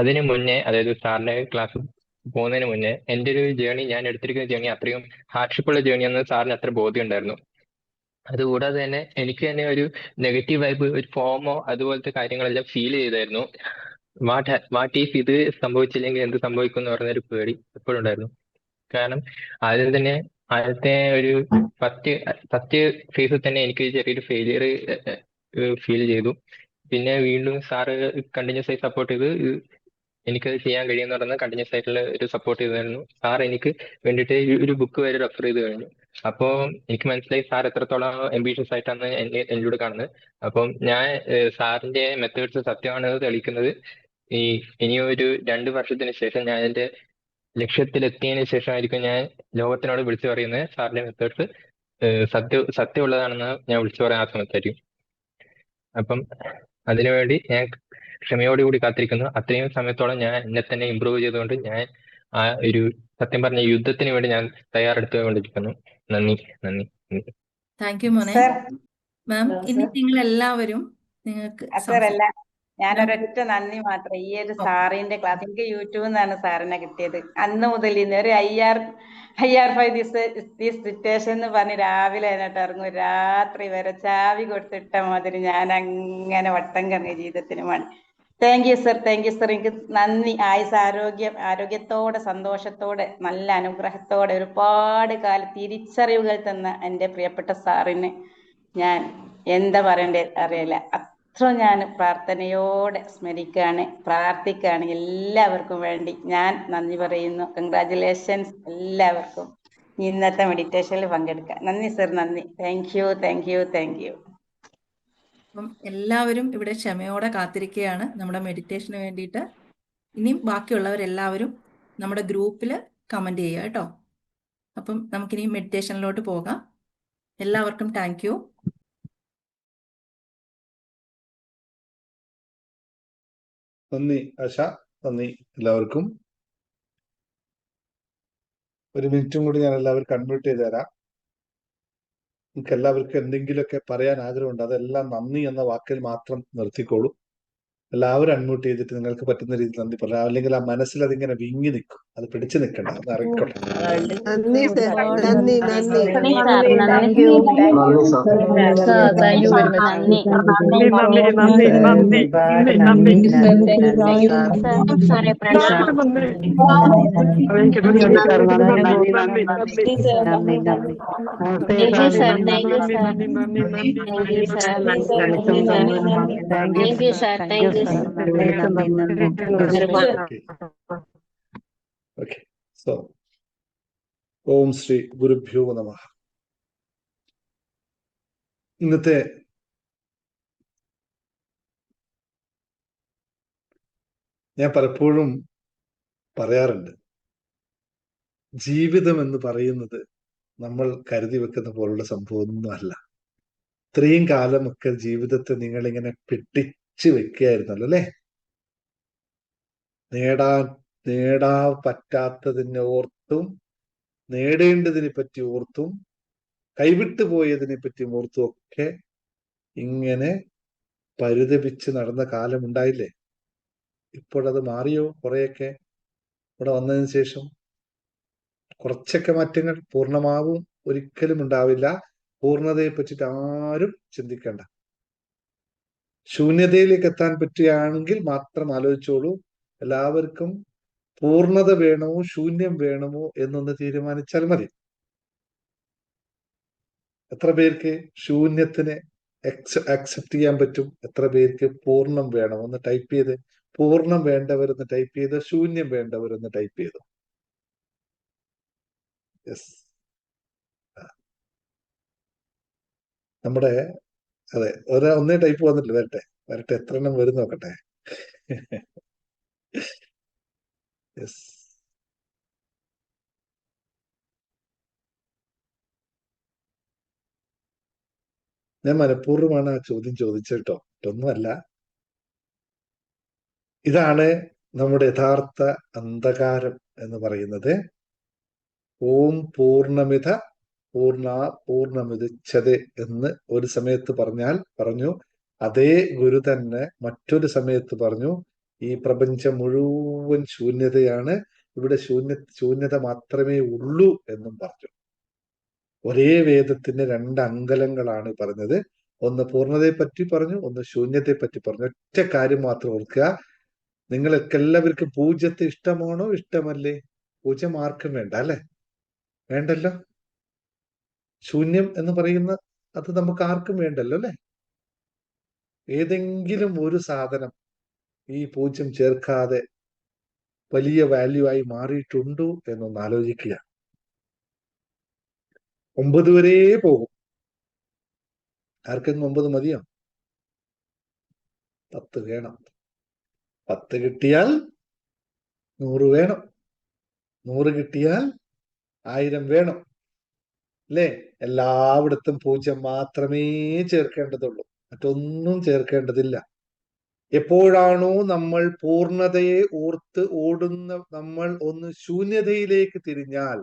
അതിന് മുന്നേ, അതായത് സാറിന്റെ ക്ലാസ് പോകുന്നതിന് മുന്നേ എന്റെ ഒരു ജേണി, ഞാൻ എടുത്തിരിക്കുന്ന ജേണി അത്രയും ഹാർഡ്ഷിപ്പുള്ള ജേണിയാണെന്ന് സാറിന് അത്ര ബോധ്യം ഉണ്ടായിരുന്നു. അതുകൂടാതെ തന്നെ എനിക്ക് തന്നെ ഒരു നെഗറ്റീവ് വൈബ്, ഒരു ഫോമോ അതുപോലത്തെ കാര്യങ്ങളെല്ലാം ഫീൽ ചെയ്തായിരുന്നു. വാട്ട് ഈഫ് ഇത് സംഭവിച്ചില്ലെങ്കിൽ എന്ത് സംഭവിക്കും എന്ന് പറഞ്ഞൊരു പേടി എപ്പോഴും ഉണ്ടായിരുന്നു. കാരണം ആദ്യത്തെ ഒരു ഫസ്റ്റ് ഫേസിൽ തന്നെ എനിക്ക് ചെറിയൊരു ഫെയിലിയർ ഫീൽ ചെയ്തു. പിന്നെ വീണ്ടും സാറ് കണ്ടിന്യൂസ് ആയി സപ്പോർട്ട് ചെയ്ത് എനിക്കത് ചെയ്യാൻ കഴിയുമെന്ന് പറഞ്ഞാൽ കണ്ടിന്യൂസ് ആയിട്ടുള്ള ഒരു സപ്പോർട്ട് ചെയ്തായിരുന്നു. സാർ എനിക്ക് വേണ്ടിയിട്ട് ഒരു ബുക്ക് വരെ റെഫർ ചെയ്ത് കഴിഞ്ഞു. അപ്പോൾ എനിക്ക് മനസ്സിലായി സാർ എത്രത്തോളം ambitious ആയിട്ടാണ് എന്നോട് കാണുന്നത്. അപ്പം ഞാൻ സാറിന്റെ മെത്തേഡ്സ് സത്യമാണ് തെളിയിക്കുന്നത്. ഇനിയും ഒരു 2 വർഷത്തിന് ശേഷം ഞാൻ എന്റെ ലക്ഷ്യത്തിലെത്തിയതിനു ശേഷമായിരിക്കും ഞാൻ ലോകത്തിനോട് വിളിച്ചു പറയുന്നത് സാറിന്റെ മെത്തേഡ്സ് സത്യമുള്ളതാണെന്ന് ഞാൻ വിളിച്ചു പറയാൻ ആ സമയത്തായിരിക്കും. അപ്പം അതിനുവേണ്ടി ഞാൻ ക്ഷമയോടുകൂടി കാത്തിരിക്കുന്നു. അത്രയും സമയത്തോളം ഞാൻ എന്നെ തന്നെ ഇമ്പ്രൂവ് ചെയ്തുകൊണ്ട് ഞാൻ ആ ഒരു സത്യം പറഞ്ഞ യുദ്ധത്തിന് വേണ്ടി ഞാൻ തയ്യാറെടുത്തുകൊണ്ടിരിക്കുന്നു. നന്ദി നന്ദി നന്ദി. താങ്ക് യു മോനെ. സർ മാം, ഇനി നിങ്ങൾ എല്ലാവരും നിങ്ങൾക്ക് സർ അല്ല, ഞാനൊരൊറ്റ നന്ദി മാത്രം. ഈ ഒരു സാറിന്റെ ക്ലാസ് എനിക്ക് യൂട്യൂബിൽ നിന്നാണ് സാറിനെ കിട്ടിയത്. അന്ന് മുതൽ ഇന്ന് ഒരു IR5 സിറ്റുവേഷൻ എന്ന് പറഞ്ഞ് രാവിലെ അതിനോട്ട് ഇറങ്ങും, രാത്രി വരെ ചാവി കൊടുത്തിട്ട മാതിരി ഞാൻ അങ്ങനെ വട്ടം കറങ്ങിയ ജീവിതത്തിന് വേണ്ടി. Thank you sir, thank you sir. എനിക്ക് നന്ദി. ആരോഗ്യത്തോടെ സന്തോഷത്തോടെ നല്ല അനുഗ്രഹത്തോടെ ഒരുപാട് കാലം തിരിച്ചറിവുകൾ തന്ന എൻ്റെ പ്രിയപ്പെട്ട സാറിന് ഞാൻ എന്താ പറയണ്ടേ അറിയില്ല. അത്ര ഞാൻ പ്രാർത്ഥനയോടെ സ്മരിക്കുകയാണ്, പ്രാർത്ഥിക്കുകയാണ്. എല്ലാവർക്കും വേണ്ടി ഞാൻ നന്ദി പറയുന്നു. കൺഗ്രാജുലേഷൻസ് എല്ലാവർക്കും ഇന്നത്തെ മെഡിറ്റേഷനിൽ പങ്കെടുക്കാം. നന്ദി സർ, നന്ദി. Thank you thank you thank U. അപ്പം എല്ലാവരും ഇവിടെ ക്ഷമയോടെ കാത്തിരിക്കുകയാണ് നമ്മുടെ മെഡിറ്റേഷന് വേണ്ടിയിട്ട്. ഇനിയും ബാക്കിയുള്ളവരെല്ലാവരും നമ്മുടെ ഗ്രൂപ്പിൽ കമന്റ് ചെയ്യുക കേട്ടോ. അപ്പം നമുക്കിനി മെഡിറ്റേഷനിലോട്ട് പോകാം. എല്ലാവർക്കും താങ്ക് യു. നന്ദി ആശ, നന്ദി എല്ലാവർക്കും. ഒരു മിനിറ്റും കൂടി ഞാൻ എല്ലാവർക്കും അൺമ്യൂട്ട് ചെയ്ത് തരാം. നിങ്ങൾക്ക് എല്ലാവർക്കും എന്തെങ്കിലുമൊക്കെ പറയാൻ ആഗ്രഹമുണ്ട്, അതെല്ലാം നന്ദി എന്ന വാക്കിൽ മാത്രം നിർത്തിക്കോളൂ. എല്ലാവരും അൺമ്യൂട്ട് ചെയ്തിട്ട് നിങ്ങൾക്ക് പറ്റുന്ന രീതിയിൽ നന്ദി പറയാം. അല്ലെങ്കിൽ ആ മനസ്സിൽ അതിങ്ങനെ വിങ്ങി നിൽക്കും, അത് പിടിച്ചു നിൽക്കണ്ട, അത് ഇറങ്ങിക്കോട്ടെ. നന്ദി സർ, നന്ദി നന്ദി thank you thank you very Okay, so ഓം ശ്രീ ഗുരുഭ്യോ നമഃ. ഇന്നത്തെ ഞാൻ പലപ്പോഴും പറയാറുണ്ട്, ജീവിതം എന്ന് പറയുന്നത് നമ്മൾ കരുതി വെക്കുന്ന പോലുള്ള സംഭവമൊന്നും അല്ല. ഇത്രയും കാലമൊക്കെ ജീവിതത്തെ നിങ്ങളിങ്ങനെ പിടിച്ചു വെക്കുകയായിരുന്നല്ലോ അല്ലെ. നേടാൻ പറ്റാത്തതിനെ ഓർത്തും നേടേണ്ടതിനെ പറ്റി ഓർത്തും കൈവിട്ടു പോയതിനെ പറ്റി ഓർത്തും ഒക്കെ ഇങ്ങനെ പരിതപിച്ച് നടന്ന കാലം ഉണ്ടായില്ലേ. ഇപ്പോഴത് മാറിയോ? കുറെയൊക്കെ ഇവിടെ വന്നതിന് ശേഷം കുറച്ചൊക്കെ മാറ്റങ്ങൾ, പൂർണ്ണമാവും ഒരിക്കലും ഉണ്ടാവില്ല. പൂർണ്ണതയെ പറ്റിയിട്ട് ആരും ചിന്തിക്കേണ്ട. ശൂന്യതയിലേക്ക് എത്താൻ പറ്റുകയാണെങ്കിൽ മാത്രം ആലോചിച്ചോളൂ. എല്ലാവർക്കും പൂർണ്ണത വേണമോ ശൂന്യം വേണമോ എന്നൊന്ന് തീരുമാനിച്ചാൽ മതി. എത്ര പേർക്ക് ശൂന്യത്തിനെ അക്സെപ്റ്റ് ചെയ്യാൻ പറ്റും? എത്ര പേർക്ക് പൂർണ്ണം വേണം? ഒന്ന് ടൈപ്പ് ചെയ്ത്. പൂർണ്ണം വേണ്ടവരെന്ന് ടൈപ്പ് ചെയ്ത്, ശൂന്യം വേണ്ടവരെന്ന് ടൈപ്പ് ചെയ്തു. യെസ്, നമ്മുടെ അതെ, ഒന്നേ ടൈപ്പ് വന്നിട്ടില്ല. വരട്ടെ എത്ര എണ്ണം വരും നോക്കട്ടെ. യെസ്, ഞാൻ മനഃപൂർവ്വമാണ് ആ ചോദ്യം ചോദിച്ചിട്ടോ, ഒന്നുമല്ല. ഇതാണ് നമ്മുടെ യഥാർത്ഥ അന്ധകാരം എന്ന് പറയുന്നത്. ഓം പൂർണ്ണമിത പൂർണ്ണമുദച്യതേ എന്ന് ഒരു സമയത്ത് പറഞ്ഞു. അതേ ഗുരു തന്നെ മറ്റൊരു സമയത്ത് പറഞ്ഞു, ഈ പ്രപഞ്ചം മുഴുവൻ ശൂന്യതയാണ്, ഇവിടെ ശൂന്യത മാത്രമേ ഉള്ളൂ എന്നും പറഞ്ഞു. ഒരേ വേദത്തിന്റെ 2 അങ്കലങ്ങളാണ് പറഞ്ഞത്. ഒന്ന് പൂർണ്ണതയെ പറ്റി പറഞ്ഞു, ഒന്ന് ശൂന്യത്തെ പറ്റി പറഞ്ഞു. ഒറ്റ കാര്യം മാത്രം ഓർക്കുക, നിങ്ങൾക്ക് എല്ലാവർക്കും പൂജ്യത്തെ ഇഷ്ടമാണോ? ഇഷ്ടമല്ലേ? പൂജ്യം ആർക്കും വേണ്ട അല്ലെ? വേണ്ടല്ലോ. ശൂന്യം എന്ന് പറയുന്ന അത് നമുക്ക് ആർക്കും വേണ്ടല്ലോ അല്ലെ? ഏതെങ്കിലും ഒരു സാധനം ഈ 0 ചേർക്കാതെ വലിയ വാല്യൂ ആയി മാറിയിട്ടുണ്ടോ എന്നൊന്ന് ആലോചിക്കുക. 9 വരെ പോകും. ആർക്കെങ്കിലും 9 മതിയോ? 10 വേണം. 10 കിട്ടിയാൽ 100 വേണം. 100 കിട്ടിയാൽ 1000 വേണം. അല്ലേ? എല്ലായിടത്തും 0 മാത്രമേ ചേർക്കേണ്ടതുള്ളൂ, മറ്റൊന്നും ചേർക്കേണ്ടതില്ല. എപ്പോഴാണോ നമ്മൾ പൂർണ്ണതയെ ഓർത്ത് ഓടുന്ന നമ്മൾ ഒന്ന് ശൂന്യതയിലേക്ക് തിരിഞ്ഞാൽ,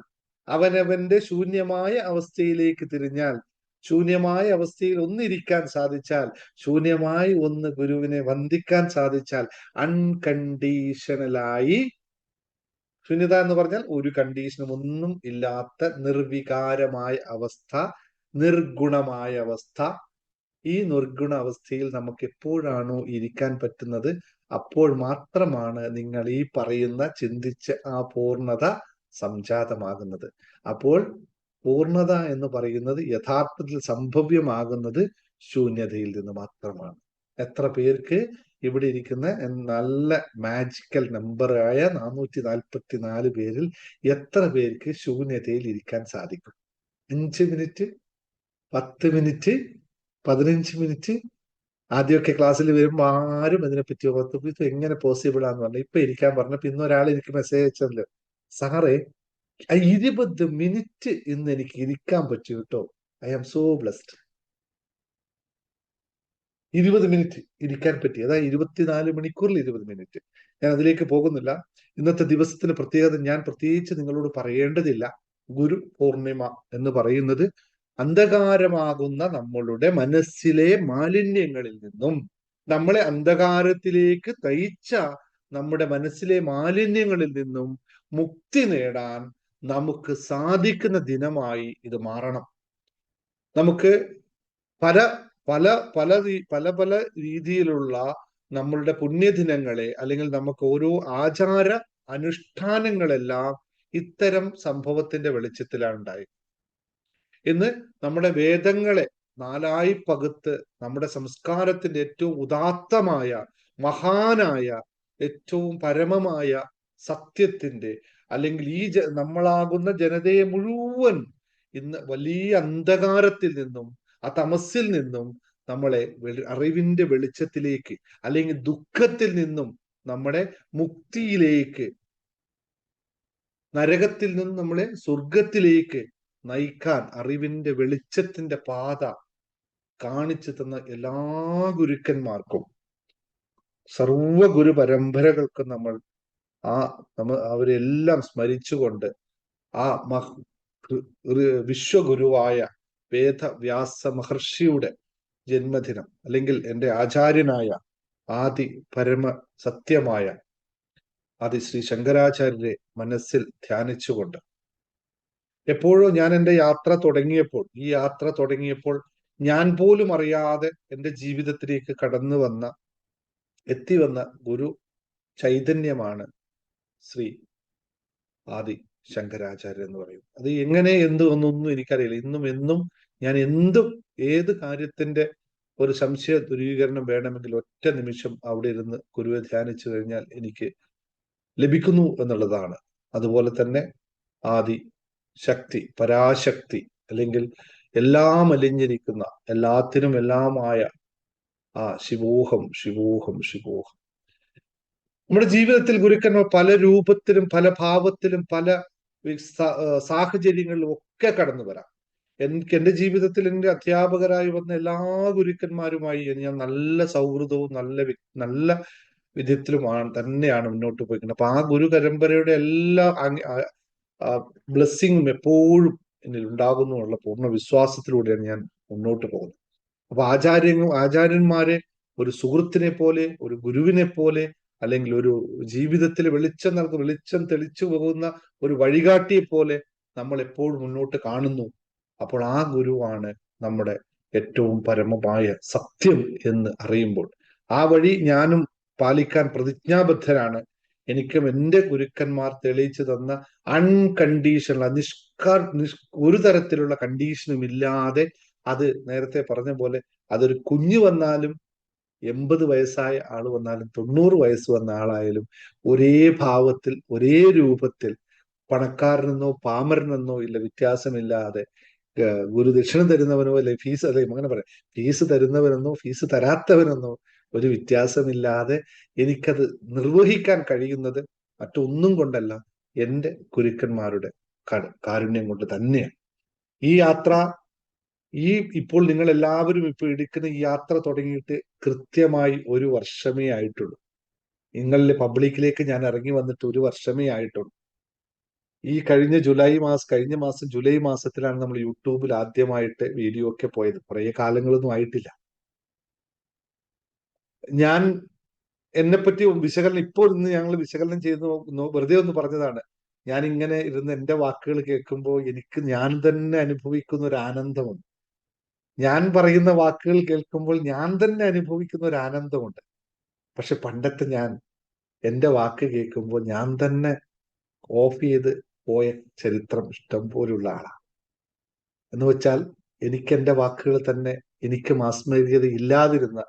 അവനവന്റെ ശൂന്യമായ അവസ്ഥയിലേക്ക് തിരിഞ്ഞാൽ, ശൂന്യമായ അവസ്ഥയിൽ ഒന്നിരിക്കാൻ സാധിച്ചാൽ, ശൂന്യമായി ഒന്ന് ഗുരുവിനെ വന്ദിക്കാൻ സാധിച്ചാൽ, അൺകണ്ടീഷണലായി, ശൂന്യത എന്ന് പറഞ്ഞാൽ ഒരു കണ്ടീഷനും ഒന്നും ഇല്ലാത്ത നിർവികാരമായ അവസ്ഥ, നിർഗുണമായ അവസ്ഥ. ഈ നിർഗുണ അവസ്ഥയിൽ നമുക്ക് എപ്പോഴാണോ ഇരിക്കാൻ പറ്റുന്നത്, അപ്പോൾ മാത്രമാണ് നിങ്ങൾ ഈ പറയുന്ന ചിന്തിച്ച ആ പൂർണ്ണത സംജാതമാകുന്നത്. അപ്പോൾ പൂർണ്ണത എന്ന് പറയുന്നത് യഥാർത്ഥത്തിൽ സംഭവ്യമാകുന്നത് ശൂന്യതയിൽ നിന്ന് മാത്രമാണ്. എത്ര പേർക്ക് ഇവിടെ ഇരിക്കുന്ന നല്ല മാജിക്കൽ നമ്പറായ 444 പേരിൽ എത്ര പേർക്ക് ശൂന്യതയിൽ ഇരിക്കാൻ സാധിക്കും? 5 മിനിറ്റ്, 10 മിനിറ്റ്, 15 മിനിറ്റ്. ആദ്യമൊക്കെ ക്ലാസ്സിൽ വരുമ്പോൾ ആരും അതിനെപ്പറ്റി ഓർത്തു ഇത് എങ്ങനെ പോസിബിൾ ആന്ന് പറഞ്ഞു. ഇപ്പൊ ഇരിക്കാൻ പറഞ്ഞപ്പോ ഇന്നൊരാൾ എനിക്ക് മെസ്സേജ് അയച്ചല്ലോ, സാറേ 20 മിനിറ്റ് ഇന്ന് എനിക്ക് ഇരിക്കാൻ പറ്റി കേട്ടോ, I am so blessed. 20 minute ഇരിക്കാൻ പറ്റി, അതായത് 24 മണിക്കൂറിൽ 20 മിനിറ്റ്. ഞാൻ അതിലേക്ക് പോകുന്നില്ല. ഇന്നത്തെ ദിവസത്തിന് പ്രത്യേകത ഞാൻ പ്രത്യേകിച്ച് നിങ്ങളോട് പറയേണ്ടതില്ല. ഗുരു പൂർണിമ എന്ന് പറയുന്നത് അന്ധകാരമാകുന്ന നമ്മളുടെ മനസ്സിലെ മാലിന്യങ്ങളിൽ നിന്നും, നമ്മളെ അന്ധകാരത്തിലേക്ക് നയിച്ച നമ്മുടെ മനസ്സിലെ മാലിന്യങ്ങളിൽ നിന്നും മുക്തി നേടാൻ നമുക്ക് സാധിക്കുന്ന ദിനമായി ഇത് മാറണം. നമുക്ക് പല പല പല പല പല രീതിയിലുള്ള നമ്മളുടെ പുണ്യദിനങ്ങളെ, അല്ലെങ്കിൽ നമുക്ക് ഓരോ ആചാര അനുഷ്ഠാനങ്ങളെല്ലാം ഇത്തരം സംഭവത്തിന്റെ വെളിച്ചത്തിലാണ് ഉണ്ടായത്. ഇന്ന് നമ്മുടെ വേദങ്ങളെ 4ആയി പകുത്ത് നമ്മുടെ സംസ്കാരത്തിന്റെ ഏറ്റവും ഉദാത്തമായ, മഹാനായ, ഏറ്റവും പരമമായ സത്യത്തിന്റെ, അല്ലെങ്കിൽ ഈ നമ്മളാകുന്ന ജനതയെ മുഴുവൻ ഇന്ന് വലിയ അന്ധകാരത്തിൽ നിന്നും ആ തമസ്സിൽ നിന്നും നമ്മളെ അറിവിന്റെ വെളിച്ചത്തിലേക്ക്, അല്ലെങ്കിൽ ദുഃഖത്തിൽ നിന്നും നമ്മളെ മുക്തിയിലേക്ക്, നരകത്തിൽ നിന്നും നമ്മളെ സ്വർഗത്തിലേക്ക് നയിക്കാൻ അറിവിന്റെ വെളിച്ചത്തിന്റെ പാത കാണിച്ചു തന്ന എല്ലാ ഗുരുക്കന്മാർക്കും, സർവ ഗുരു പരമ്പരകൾക്കും നമ്മൾ അവരെല്ലാം സ്മരിച്ചുകൊണ്ട് ആ വിശ്വഗുരുവായ വേദവ്യാസ മഹർഷിയുടെ ജന്മദിനം, അല്ലെങ്കിൽ എൻ്റെ ആചാര്യനായ ആദി പരമ സത്യമായ ആദി ശ്രീ ശങ്കരാചാര്യരെ മനസ്സിൽ ധ്യാനിച്ചുകൊണ്ട്, എപ്പോഴോ ഞാൻ എൻ്റെ യാത്ര തുടങ്ങിയപ്പോൾ ഞാൻ പോലും അറിയാതെ എൻ്റെ ജീവിതത്തിലേക്ക് എത്തി വന്ന ഗുരു ചൈതന്യമാണ് ശ്രീ ആദി ശങ്കരാചാര്യർ എന്ന് പറയും. അത് എങ്ങനെ എന്നൊന്നും എനിക്കറിയില്ല. ഇന്നും എന്നും ഞാൻ ഏത് കാര്യത്തിന്റെ ഒരു സംശയ ദൂരീകരണം വേണമെങ്കിൽ ഒറ്റ നിമിഷം അവിടെ ഇരുന്ന് ഗുരുവെ ധ്യാനിച്ചു കഴിഞ്ഞാൽ എനിക്ക് ലഭിക്കുന്നു എന്നുള്ളതാണ്. അതുപോലെ തന്നെ ആദി ശക്തി, പരാശക്തി, അല്ലെങ്കിൽ എല്ലാം അലിഞ്ഞിരിക്കുന്ന, എല്ലാത്തിനും എല്ലാമായ ആ ശിവോഹം ശിവോഹം ശിവോഹം. നമ്മുടെ ജീവിതത്തിൽ ഗുരുക്കന്മാർ പല രൂപത്തിലും പല ഭാവത്തിലും പല സാഹചര്യങ്ങളിലും ഒക്കെ കടന്നു വരാം. എൻ്റെ ജീവിതത്തിൽ എൻ്റെ അധ്യാപകരായി വന്ന എല്ലാ ഗുരുക്കന്മാരുമായി ഞാൻ നല്ല സൗഹൃദവും നല്ല വിധത്തിലുമാണ് തന്നെയാണ് മുന്നോട്ട് പോയിക്കുന്നത്. അപ്പൊ ആ ഗുരു പരമ്പരയുടെ എല്ലാ ബ്ലെസ്സിങ്ങും എപ്പോഴും എന്നിൽ ഉണ്ടാകുന്നു എന്നുള്ള പൂർണ്ണ വിശ്വാസത്തിലൂടെയാണ് ഞാൻ മുന്നോട്ട് പോകുന്നത്. അപ്പൊ ആചാര്യന്മാരെ ഒരു സുഹൃത്തിനെ പോലെ, ഒരു ഗുരുവിനെ പോലെ, അല്ലെങ്കിൽ ഒരു ജീവിതത്തിൽ വെളിച്ചം തെളിച്ചു പോകുന്ന ഒരു വഴികാട്ടിയെ പോലെ നമ്മൾ എപ്പോഴും മുന്നോട്ട് കാണുന്നു. അപ്പോൾ ആ ഗുരുവാണ് നമ്മുടെ ഏറ്റവും പരമമായ സത്യം എന്ന് അറിയുമ്പോൾ ആ വഴി ഞാനും പാലിക്കാൻ പ്രതിജ്ഞാബദ്ധരാണ്. എനിക്കും എൻ്റെ ഗുരുക്കന്മാർ തെളിയിച്ചു തന്ന അൺകണ്ടീഷണൽ, ഒരു തരത്തിലുള്ള കണ്ടീഷനും ഇല്ലാതെ, അത് നേരത്തെ പറഞ്ഞ പോലെ അതൊരു കുഞ്ഞു വന്നാലും 80 വയസ്സായ ആൾ വന്നാലും 90 വയസ്സ് വന്ന ആളായാലും ഒരേ ഭാവത്തിൽ ഒരേ രൂപത്തിൽ പണക്കാരനെന്നോ പാമരനെന്നോ ഇല്ല വ്യത്യാസമില്ലാതെ ഗുരു ദക്ഷിണ തരുന്നവനോ അല്ലെ ഫീസ് അല്ലെ അങ്ങനെ പറയാം, ഫീസ് തരുന്നവനെന്നോ ഫീസ് തരാത്തവനെന്നോ ഒരു വ്യത്യാസമില്ലാതെ എനിക്കത് നിർവഹിക്കാൻ കഴിയുന്നത് മറ്റൊന്നും കൊണ്ടല്ല, എൻ്റെ ഗുരുക്കന്മാരുടെ കാരുണ്യം കൊണ്ട് തന്നെയാണ്. ഈ യാത്ര ഇപ്പോൾ നിങ്ങൾ എല്ലാവരും ഇപ്പൊ എടുക്കുന്ന ഈ യാത്ര തുടങ്ങിയിട്ട് കൃത്യമായി 1 വർഷമേ ആയിട്ടുള്ളൂ. നിങ്ങളുടെ പബ്ലിക്കിലേക്ക് ഞാൻ ഇറങ്ങി വന്നിട്ട് 1 വർഷമേ ആയിട്ടുള്ളൂ. ഈ കഴിഞ്ഞ മാസം ജൂലൈ മാസത്തിലാണ് നമ്മൾ യൂട്യൂബിൽ ആദ്യമായിട്ട് വീഡിയോ ഒക്കെ പോയത്. കുറെ കാലങ്ങളൊന്നും ആയിട്ടില്ല. ഞാൻ എന്നെപ്പറ്റി വിശകലനം ഇപ്പോൾ ഇന്ന് ഞങ്ങൾ വിശകലനം ചെയ്ത് വെറുതെ ഒന്ന് പറഞ്ഞതാണ്. ഞാൻ ഇങ്ങനെ ഇരുന്ന് എൻ്റെ വാക്കുകൾ കേൾക്കുമ്പോൾ എനിക്ക് ഞാൻ തന്നെ അനുഭവിക്കുന്ന ഒരു ആനന്ദമുണ്ട്. ഞാൻ പറയുന്ന വാക്കുകൾ കേൾക്കുമ്പോൾ ഞാൻ തന്നെ അനുഭവിക്കുന്ന ഒരു ആനന്ദമുണ്ട്. പക്ഷെ പണ്ടത്തെ ഞാൻ എൻ്റെ വാക്ക് കേൾക്കുമ്പോൾ ഞാൻ തന്നെ ഓഫ് ചെയ്ത് പോയ ചരിത്രം ഇഷ്ടം പോലുള്ള ആളാണ്. എന്ന് വെച്ചാൽ എനിക്ക് എൻ്റെ വാക്കുകൾ തന്നെ എനിക്ക് മാസ്മരികത ഇല്ലാതിരുന്ന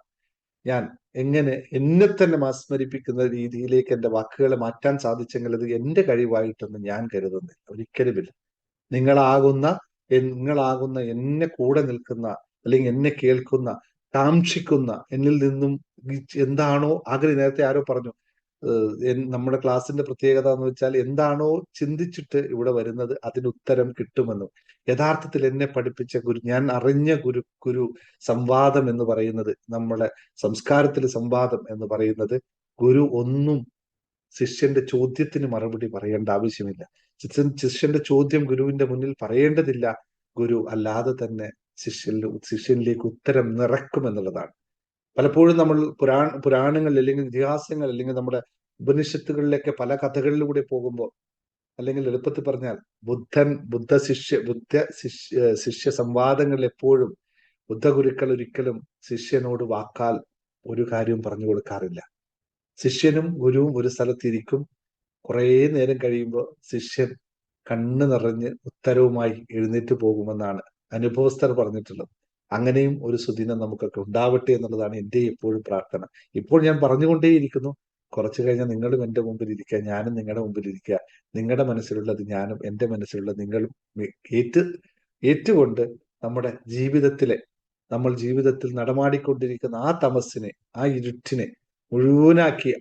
ഞാൻ എങ്ങനെ എന്നെ തന്നെ മാസ്മരിപ്പിക്കുന്ന രീതിയിലേക്ക് എൻ്റെ വാക്കുകളെ മാറ്റാൻ സാധിച്ചെങ്കിൽ അത് എൻ്റെ കഴിവായിട്ടൊന്നും ഞാൻ കരുതുന്നില്ല, ഒരിക്കലുമില്ല. നിങ്ങളാകുന്ന എന്നെ കൂടെ നിൽക്കുന്ന അല്ലെങ്കിൽ എന്നെ കേൾക്കുന്ന കാക്ഷിക്കുന്ന എന്നിൽ നിന്നും എന്താണോ ആഗ്രഹം, നേരത്തെ ആരോ പറഞ്ഞു നമ്മുടെ ക്ലാസ്സിന്റെ പ്രത്യേകത എന്ന് വെച്ചാൽ എന്താണോ ചിന്തിച്ചിട്ട് ഇവിടെ വരുന്നത് അതിന് ഉത്തരം കിട്ടുമെന്നും. യഥാർത്ഥത്തിൽ എന്നെ പഠിപ്പിച്ച ഞാൻ അറിഞ്ഞ ഗുരു സംവാദം എന്ന് പറയുന്നത്, നമ്മളെ സംസ്കാരത്തിലെ സംവാദം എന്ന് പറയുന്നത്, ഗുരു ഒന്നും ശിഷ്യന്റെ ചോദ്യത്തിന് മറുപടി പറയേണ്ട ആവശ്യമില്ല. ശിഷ്യന്റെ ചോദ്യം ഗുരുവിന്റെ മുന്നിൽ പറയേണ്ടതില്ല. ഗുരു അല്ലാതെ തന്നെ ശിഷ്യനിലേക്ക് ഉത്തരം നിറക്കുമെന്നുള്ളതാണ്. പലപ്പോഴും നമ്മൾ പുരാണങ്ങൾ അല്ലെങ്കിൽ ഇതിഹാസങ്ങൾ അല്ലെങ്കിൽ നമ്മുടെ ഉപനിഷത്തുകളിലൊക്കെ പല കഥകളിലൂടെ പോകുമ്പോൾ, അല്ലെങ്കിൽ എളുപ്പത്തിൽ പറഞ്ഞാൽ ബുദ്ധ ശിഷ്യ സംവാദങ്ങളിൽ എപ്പോഴും ബുദ്ധഗുരുക്കൾ ഒരിക്കലും ശിഷ്യനോട് വാക്കാൽ ഒരു കാര്യവും പറഞ്ഞു കൊടുക്കാറില്ല. ശിഷ്യനും ഗുരുവും ഒരു സ്ഥലത്തിരിക്കും. കുറേ നേരം കഴിയുമ്പോൾ ശിഷ്യൻ കണ്ണ് നിറഞ്ഞ് ഉത്തരവുമായി എഴുന്നേറ്റ് പോകുമെന്നാണ് അനുഭവസ്ഥർ പറഞ്ഞിട്ടുള്ളത്. അങ്ങനെയും ഒരു സുദിനം നമുക്കൊക്കെ ഉണ്ടാവട്ടെ എന്നുള്ളതാണ് എൻ്റെ എപ്പോഴും പ്രാർത്ഥന. ഇപ്പോൾ ഞാൻ പറഞ്ഞുകൊണ്ടേയിരിക്കുന്നു. കുറച്ചു കഴിഞ്ഞാൽ നിങ്ങളും എൻ്റെ മുമ്പിൽ ഇരിക്കുക, ഞാനും നിങ്ങളുടെ മുമ്പിൽ ഇരിക്കുക. നിങ്ങളുടെ മനസ്സിലുള്ളത് ഞാനും എൻ്റെ മനസ്സിലുള്ളത് നിങ്ങളും ഏറ്റുകൊണ്ട് നമ്മൾ ജീവിതത്തിൽ നടമാടിക്കൊണ്ടിരിക്കുന്ന ആ തമസ്സിനെ, ആ ഇരുട്ടിനെ മുഴുവനാക്കി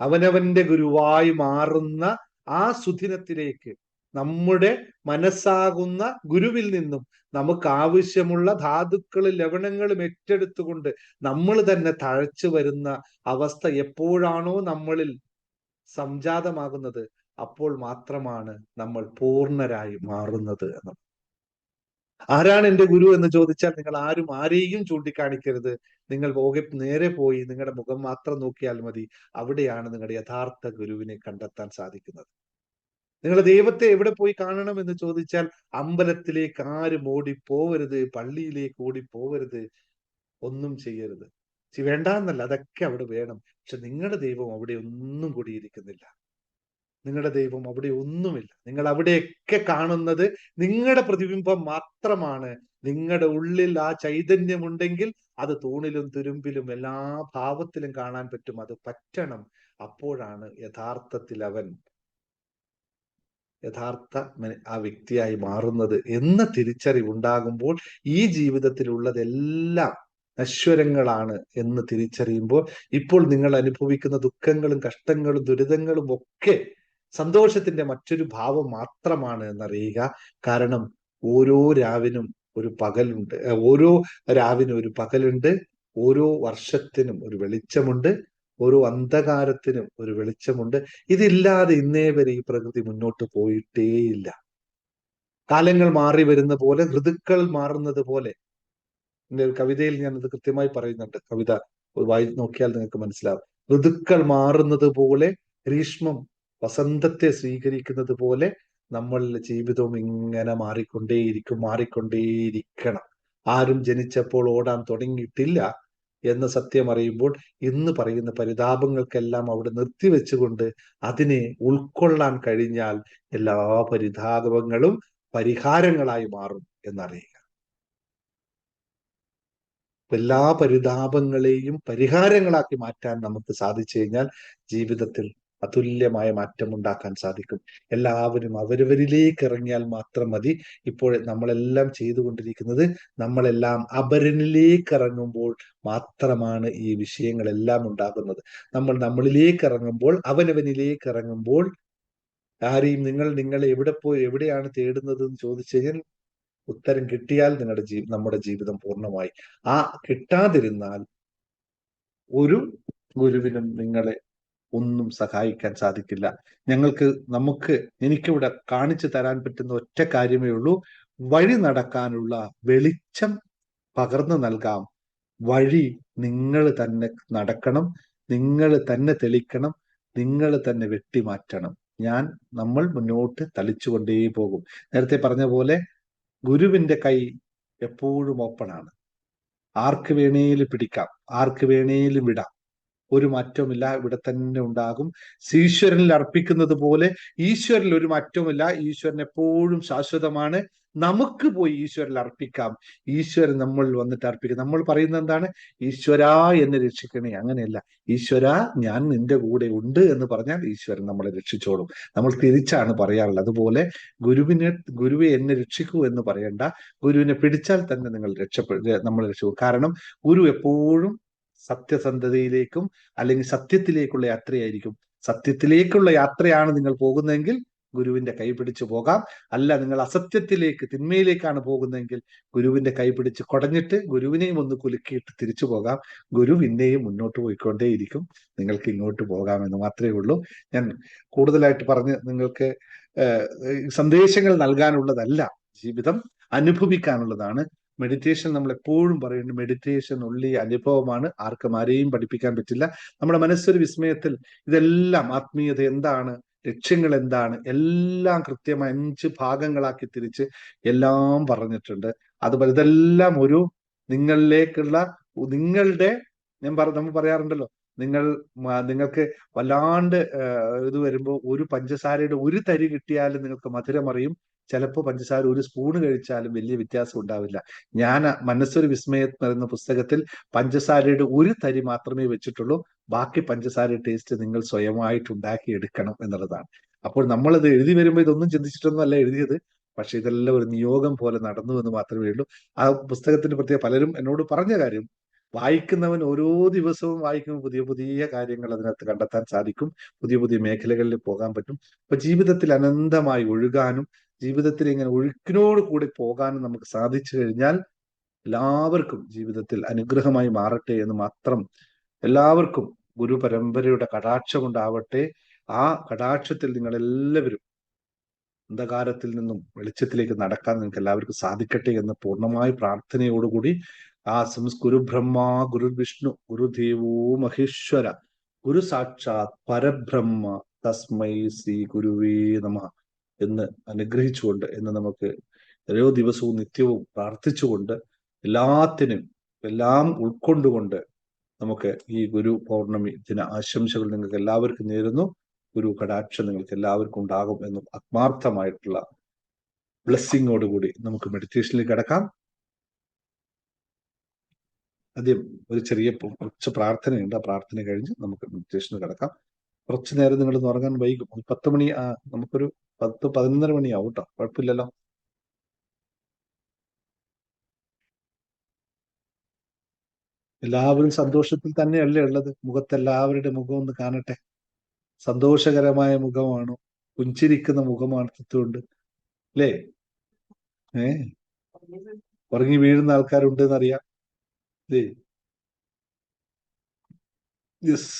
അവനവന്റെ ഗുരുവായി മാറുന്ന ആ സുദിനത്തിലേക്ക് നമ്മുടെ മനസ്സാകുന്ന ഗുരുവിൽ നിന്നും നമുക്ക് ആവശ്യമുള്ള ധാതുക്കളും ലവണങ്ങളും ഏറ്റെടുത്തുകൊണ്ട് നമ്മൾ തന്നെ തഴച്ചു വരുന്ന അവസ്ഥ എപ്പോഴാണോ നമ്മളിൽ സംജാതമാകുന്നത്, അപ്പോൾ മാത്രമാണ് നമ്മൾ പൂർണ്ണരായി മാറുന്നത് എന്ന്. ആരാണ് എൻ്റെ ഗുരു എന്ന് ചോദിച്ചാൽ നിങ്ങൾ ആരെയും ചൂണ്ടിക്കാണിക്കരുത്. നിങ്ങൾ നേരെ പോയി നിങ്ങളുടെ മുഖം മാത്രം നോക്കിയാൽ മതി. അവിടെയാണ് നിങ്ങളുടെ യഥാർത്ഥ ഗുരുവിനെ കണ്ടെത്താൻ സാധിക്കുന്നത്. നിങ്ങൾ ദൈവത്തെ എവിടെ പോയി കാണണം എന്ന് ചോദിച്ചാൽ അമ്പലത്തിലേക്ക് ആരും ഓടിപ്പോവരുത്, പള്ളിയിലേക്ക് ഓടിപ്പോവരുത്, ഒന്നും ചെയ്യരുത്. വേണ്ട എന്നല്ല, അതൊക്കെ അവിടെ വേണം. പക്ഷെ നിങ്ങളുടെ ദൈവം അവിടെ ഒന്നും കൂടിയിരിക്കുന്നില്ല. നിങ്ങളുടെ ദൈവം അവിടെ ഒന്നുമില്ല. നിങ്ങൾ അവിടെയൊക്കെ കാണുന്നത് നിങ്ങളുടെ പ്രതിബിംബം മാത്രമാണ്. നിങ്ങളുടെ ഉള്ളിൽ ആ ചൈതന്യമുണ്ടെങ്കിൽ അത് തൂണിലും തുരുമ്പിലും എല്ലാ ഭാവത്തിലും കാണാൻ പറ്റും. അത് പറ്റണം. അപ്പോഴാണ് യഥാർത്ഥത്തിൽ അവൻ ആ വ്യക്തിയായി മാറുന്നത് എന്ന തിരിച്ചറിവുണ്ടാകുമ്പോൾ ഈ ജീവിതത്തിലുള്ളതെല്ലാം നശ്വരങ്ങളാണ് എന്ന് തിരിച്ചറിയുമ്പോൾ ഇപ്പോൾ നിങ്ങൾ അനുഭവിക്കുന്ന ദുഃഖങ്ങളും കഷ്ടങ്ങളും ദുരിതങ്ങളും ഒക്കെ സന്തോഷത്തിന്റെ മറ്റൊരു ഭാവം മാത്രമാണ് എന്നറിയുക. കാരണം ഓരോ രാവിനും ഒരു പകലുണ്ട്, ഓരോ രാവിനും ഒരു പകലുണ്ട്, ഓരോ വർഷത്തിനും ഒരു വെളിച്ചമുണ്ട്, ഓരോ അന്ധകാരത്തിനും ഒരു വെളിച്ചമുണ്ട്. ഇതില്ലാതെ ഇന്നേ വരെ ഈ പ്രകൃതി മുന്നോട്ട് പോയിട്ടേയില്ല. കാലങ്ങൾ മാറി വരുന്ന പോലെ, ഋതുക്കൾ മാറുന്നത് പോലെ, എന്റെ ഒരു കവിതയിൽ ഞാനത് കൃത്യമായി പറയുന്നുണ്ട്. കവിത വായി നോക്കിയാൽ നിങ്ങൾക്ക് മനസ്സിലാവും. ഋതുക്കൾ മാറുന്നത് പോലെ, ഗ്രീഷ്മം വസന്തത്തെ സ്വീകരിക്കുന്നത് പോലെ നമ്മളുടെ ജീവിതവും ഇങ്ങനെ മാറിക്കൊണ്ടേയിരിക്കണം. ആരും ജനിച്ചപ്പോൾ ഓടാൻ തുടങ്ങിയിട്ടില്ല എന്ന സത്യം അറിയുമ്പോൾ ഇന്ന് പറയുന്ന പരിതാപങ്ങൾക്കെല്ലാം അവിടെ നിർത്തിവെച്ചുകൊണ്ട് അതിനെ ഉൾക്കൊള്ളാൻ കഴിഞ്ഞാൽ എല്ലാ പരിതാപങ്ങളും പരിഹാരങ്ങളായി മാറും എന്നറിയുക. എല്ലാ പരിതാപങ്ങളെയും പരിഹാരങ്ങളാക്കി മാറ്റാൻ നമുക്ക് സാധിച്ചു കഴിഞ്ഞാൽ ജീവിതത്തിൽ അതുല്യമായ മാറ്റം ഉണ്ടാക്കാൻ സാധിക്കും. എല്ലാവരും അവരവരിലേക്ക് ഇറങ്ങിയാൽ മാത്രം മതി. ഇപ്പോൾ നമ്മളെല്ലാം ചെയ്തുകൊണ്ടിരിക്കുന്നത് നമ്മളെല്ലാം അപരനിലേക്ക് ഇറങ്ങുമ്പോൾ മാത്രമാണ് ഈ വിഷയങ്ങളെല്ലാം ഉണ്ടാകുന്നത്. നമ്മൾ നമ്മളിലേക്ക് ഇറങ്ങുമ്പോൾ, അവനവനിലേക്ക് ഇറങ്ങുമ്പോൾ, ആരെയും നിങ്ങൾ എവിടെയാണ് തേടുന്നത് എന്ന് ചോദിച്ചു കഴിഞ്ഞാൽ ഉത്തരം കിട്ടിയാൽ നമ്മുടെ ജീവിതം പൂർണ്ണമായി. ആ കിട്ടാതിരുന്നാൽ ഒരു ഗുരുവിനും നിങ്ങളെ ഒന്നും സഹായിക്കാൻ സാധിക്കില്ല. എനിക്കിവിടെ കാണിച്ചു തരാൻ പറ്റുന്ന ഒറ്റ കാര്യമേ ഉള്ളൂ. വഴി നടക്കാനുള്ള വെളിച്ചം പകർന്നു നൽകാം. വഴി നിങ്ങൾ തന്നെ നടക്കണം, നിങ്ങൾ തന്നെ തെളിക്കണം, നിങ്ങൾ തന്നെ വെട്ടിമാറ്റണം. നമ്മൾ മുന്നോട്ട് തളിച്ചുകൊണ്ടേ പോകും. നേരത്തെ പറഞ്ഞ പോലെ ഗുരുവിന്റെ കൈ എപ്പോഴും ഓപ്പൺ ആണ്. ആർക്ക് വേണേലും പിടിക്കാം, ആർക്ക് വേണേലും വിടാം. ഒരു മാറ്റവുമില്ല, ഇവിടെ തന്നെ ഉണ്ടാകും. ഈശ്വരനിൽ അർപ്പിക്കുന്നത് പോലെ ഈശ്വരനിൽ ഒരു മാറ്റവുമില്ല. ഈശ്വരൻ എപ്പോഴും ശാശ്വതമാണ്. നമുക്ക് പോയി ഈശ്വരനിൽ അർപ്പിക്കാം. ഈശ്വരൻ നമ്മൾ വന്നിട്ട് അർപ്പിക്കും. നമ്മൾ പറയുന്നത് എന്താണ്? ഈശ്വരാ എന്നെ രക്ഷിക്കണേ. അങ്ങനെയല്ല, ഈശ്വരാ ഞാൻ നിന്റെ കൂടെ ഉണ്ട് എന്ന് പറഞ്ഞാൽ ഈശ്വരൻ നമ്മളെ രക്ഷിച്ചോളും. നമ്മൾ തിരിച്ചാണ് പറയാറുള്ളത്. അതുപോലെ ഗുരുവെ എന്നെ രക്ഷിക്കൂ എന്ന് പറയണ്ട. ഗുരുവിനെ പിടിച്ചാൽ തന്നെ നമ്മൾ രക്ഷിക്കും. കാരണം ഗുരു എപ്പോഴും സത്യസന്ധതയിലേക്കും അല്ലെങ്കിൽ സത്യത്തിലേക്കുള്ള യാത്രയായിരിക്കും. സത്യത്തിലേക്കുള്ള യാത്രയാണ് നിങ്ങൾ പോകുന്നതെങ്കിൽ ഗുരുവിന്റെ കൈ പിടിച്ചു പോകാം. അല്ല, നിങ്ങൾ അസത്യത്തിലേക്ക്, തിന്മയിലേക്കാണ് പോകുന്നതെങ്കിൽ ഗുരുവിന്റെ കൈ പിടിച്ച് കുടഞ്ഞിട്ട് ഗുരുവിനെയും ഒന്ന് കുലുക്കിയിട്ട് തിരിച്ചു പോകാം. ഗുരു പിന്നെയും മുന്നോട്ട് പോയിക്കൊണ്ടേയിരിക്കും. നിങ്ങൾക്ക് ഇങ്ങോട്ട് പോകാമെന്ന് മാത്രമേ ഉള്ളൂ. ഞാൻ കൂടുതലായിട്ട് പറഞ്ഞ് നിങ്ങൾക്ക് സന്ദേശങ്ങൾ നൽകാനുള്ളതല്ല. ജീവിതം അനുഭവിക്കാനുള്ളതാണ്. മെഡിറ്റേഷൻ നമ്മൾ എപ്പോഴും പറയുന്നു, മെഡിറ്റേഷൻ ഉള്ളി അനുഭവമാണ്. ആരെയും പഠിപ്പിക്കാൻ പറ്റില്ല. നമ്മുടെ മനസ്സൊരു വിസ്മയത്തിൽ ഇതെല്ലാം ആത്മീയത എന്താണ്, ലക്ഷ്യങ്ങൾ എന്താണ്, എല്ലാം കൃത്യമായി 5 ഭാഗങ്ങളാക്കി തിരിച്ച് എല്ലാം പറഞ്ഞിട്ടുണ്ട്. അതുപോലെ ഇതെല്ലാം ഒരു നിങ്ങളുടെ നമ്മൾ പറയാറുണ്ടല്ലോ, നിങ്ങൾക്ക് വല്ലാണ്ട് ഇത് വരുമ്പോൾ ഒരു പഞ്ചസാരയുടെ ഒരു തരി കിട്ടിയാലും നിങ്ങൾക്ക് മധുരം അറിയും. ചിലപ്പോൾ പഞ്ചസാര ഒരു സ്പൂണ് കഴിച്ചാലും വലിയ വ്യത്യാസം ഉണ്ടാവില്ല. ഞാൻ മനസ്സൊരു വിസ്മയം എന്ന പുസ്തകത്തിൽ പഞ്ചസാരയുടെ ഒരു തരി മാത്രമേ വെച്ചിട്ടുള്ളൂ. ബാക്കി പഞ്ചസാര ടേസ്റ്റ് നിങ്ങൾ സ്വയമായിട്ട് ഉണ്ടാക്കിയെടുക്കണം എന്നുള്ളതാണ്. അപ്പോൾ നമ്മളത് എഴുതി വരുമ്പോൾ ഇതൊന്നും ചിന്തിച്ചിട്ടൊന്നും അല്ല എഴുതിയത്. പക്ഷെ ഇതെല്ലാം ഒരു നിയോഗം പോലെ നടന്നു എന്ന് മാത്രമേ ഉള്ളൂ. ആ പുസ്തകത്തിന്റെ പ്രത്യേക പലരും എന്നോട് പറഞ്ഞ കാര്യം, വായിക്കുന്നവൻ ഓരോ ദിവസവും വായിക്കുമ്പോൾ പുതിയ പുതിയ കാര്യങ്ങൾ അതിനകത്ത് കണ്ടെത്താൻ സാധിക്കും. പുതിയ പുതിയ മേഖലകളിൽ പോകാൻ പറ്റും. അപ്പൊ ജീവിതത്തിൽ അനന്തമായി ഒഴുകാനും ജീവിതത്തിൽ ഇങ്ങനെ ഒഴുക്കിനോട് കൂടി പോകാനും നമുക്ക് സാധിച്ചു കഴിഞ്ഞാൽ എല്ലാവർക്കും ജീവിതത്തിൽ അനുഗ്രഹമായി മാറട്ടെ എന്ന് മാത്രം. എല്ലാവർക്കും ഗുരു പരമ്പരയുടെ കടാക്ഷം ഉണ്ടാവട്ടെ. ആ കടാക്ഷത്തിൽ നിങ്ങൾ എല്ലാവരും അന്ധകാരത്തിൽ നിന്നും വെളിച്ചത്തിലേക്ക് നടക്കാൻ നിങ്ങൾക്ക് എല്ലാവർക്കും സാധിക്കട്ടെ എന്ന് പൂർണ്ണമായ പ്രാർത്ഥനയോടുകൂടി ഗുരു ബ്രഹ്മ ഗുരു വിഷ്ണു ഗുരുദേവോ മഹേശ്വര ഗുരു സാക്ഷാത് പരബ്രഹ്മ തസ്മൈ ശ്രീ ഗുരുവേ നമഃ എന്ന് അനുഗ്രഹിച്ചുകൊണ്ട്, എന്ന് നമുക്ക് ഓരോ ദിവസവും നിത്യവും പ്രാർത്ഥിച്ചുകൊണ്ട് എല്ലാം ഉൾക്കൊണ്ടുകൊണ്ട് നമുക്ക് ഈ ഗുരു പൗർണമി ദിന ആശംസകൾ നിങ്ങൾക്ക് എല്ലാവർക്കും നേരുന്നു. ഗുരു കടാക്ഷം നിങ്ങൾക്ക് എല്ലാവർക്കും ഉണ്ടാകും എന്നും ആത്മാർത്ഥമായിട്ടുള്ള ബ്ലെസ്സിങ്ങോടുകൂടി നമുക്ക് മെഡിറ്റേഷനിലേക്ക് കടക്കാം. ആദ്യം ഒരു കുറച്ച് പ്രാർത്ഥനയുണ്ട്. ആ പ്രാർത്ഥന കഴിഞ്ഞ് നമുക്ക് മെഡിറ്റേഷന് കിടക്കാം. കുറച്ചു നേരം നിങ്ങൾ ഉറങ്ങാൻ വൈകും. 10 മണി, നമുക്കൊരു 10-11 മണിയാവും കേട്ടോ. കുഴപ്പമില്ലല്ലോ. എല്ലാവരും സന്തോഷത്തിൽ തന്നെയല്ലേ ഉള്ളത്? മുഖത്തെല്ലാവരുടെ മുഖം ഒന്ന് കാണട്ടെ. സന്തോഷകരമായ മുഖമാണോ? പുഞ്ചിരിക്കുന്ന മുഖമാണ് തത്വമുണ്ട് അല്ലേ? ഉറങ്ങി വീഴുന്ന ആൾക്കാരുണ്ട് എന്നറിയാം. യെസ്.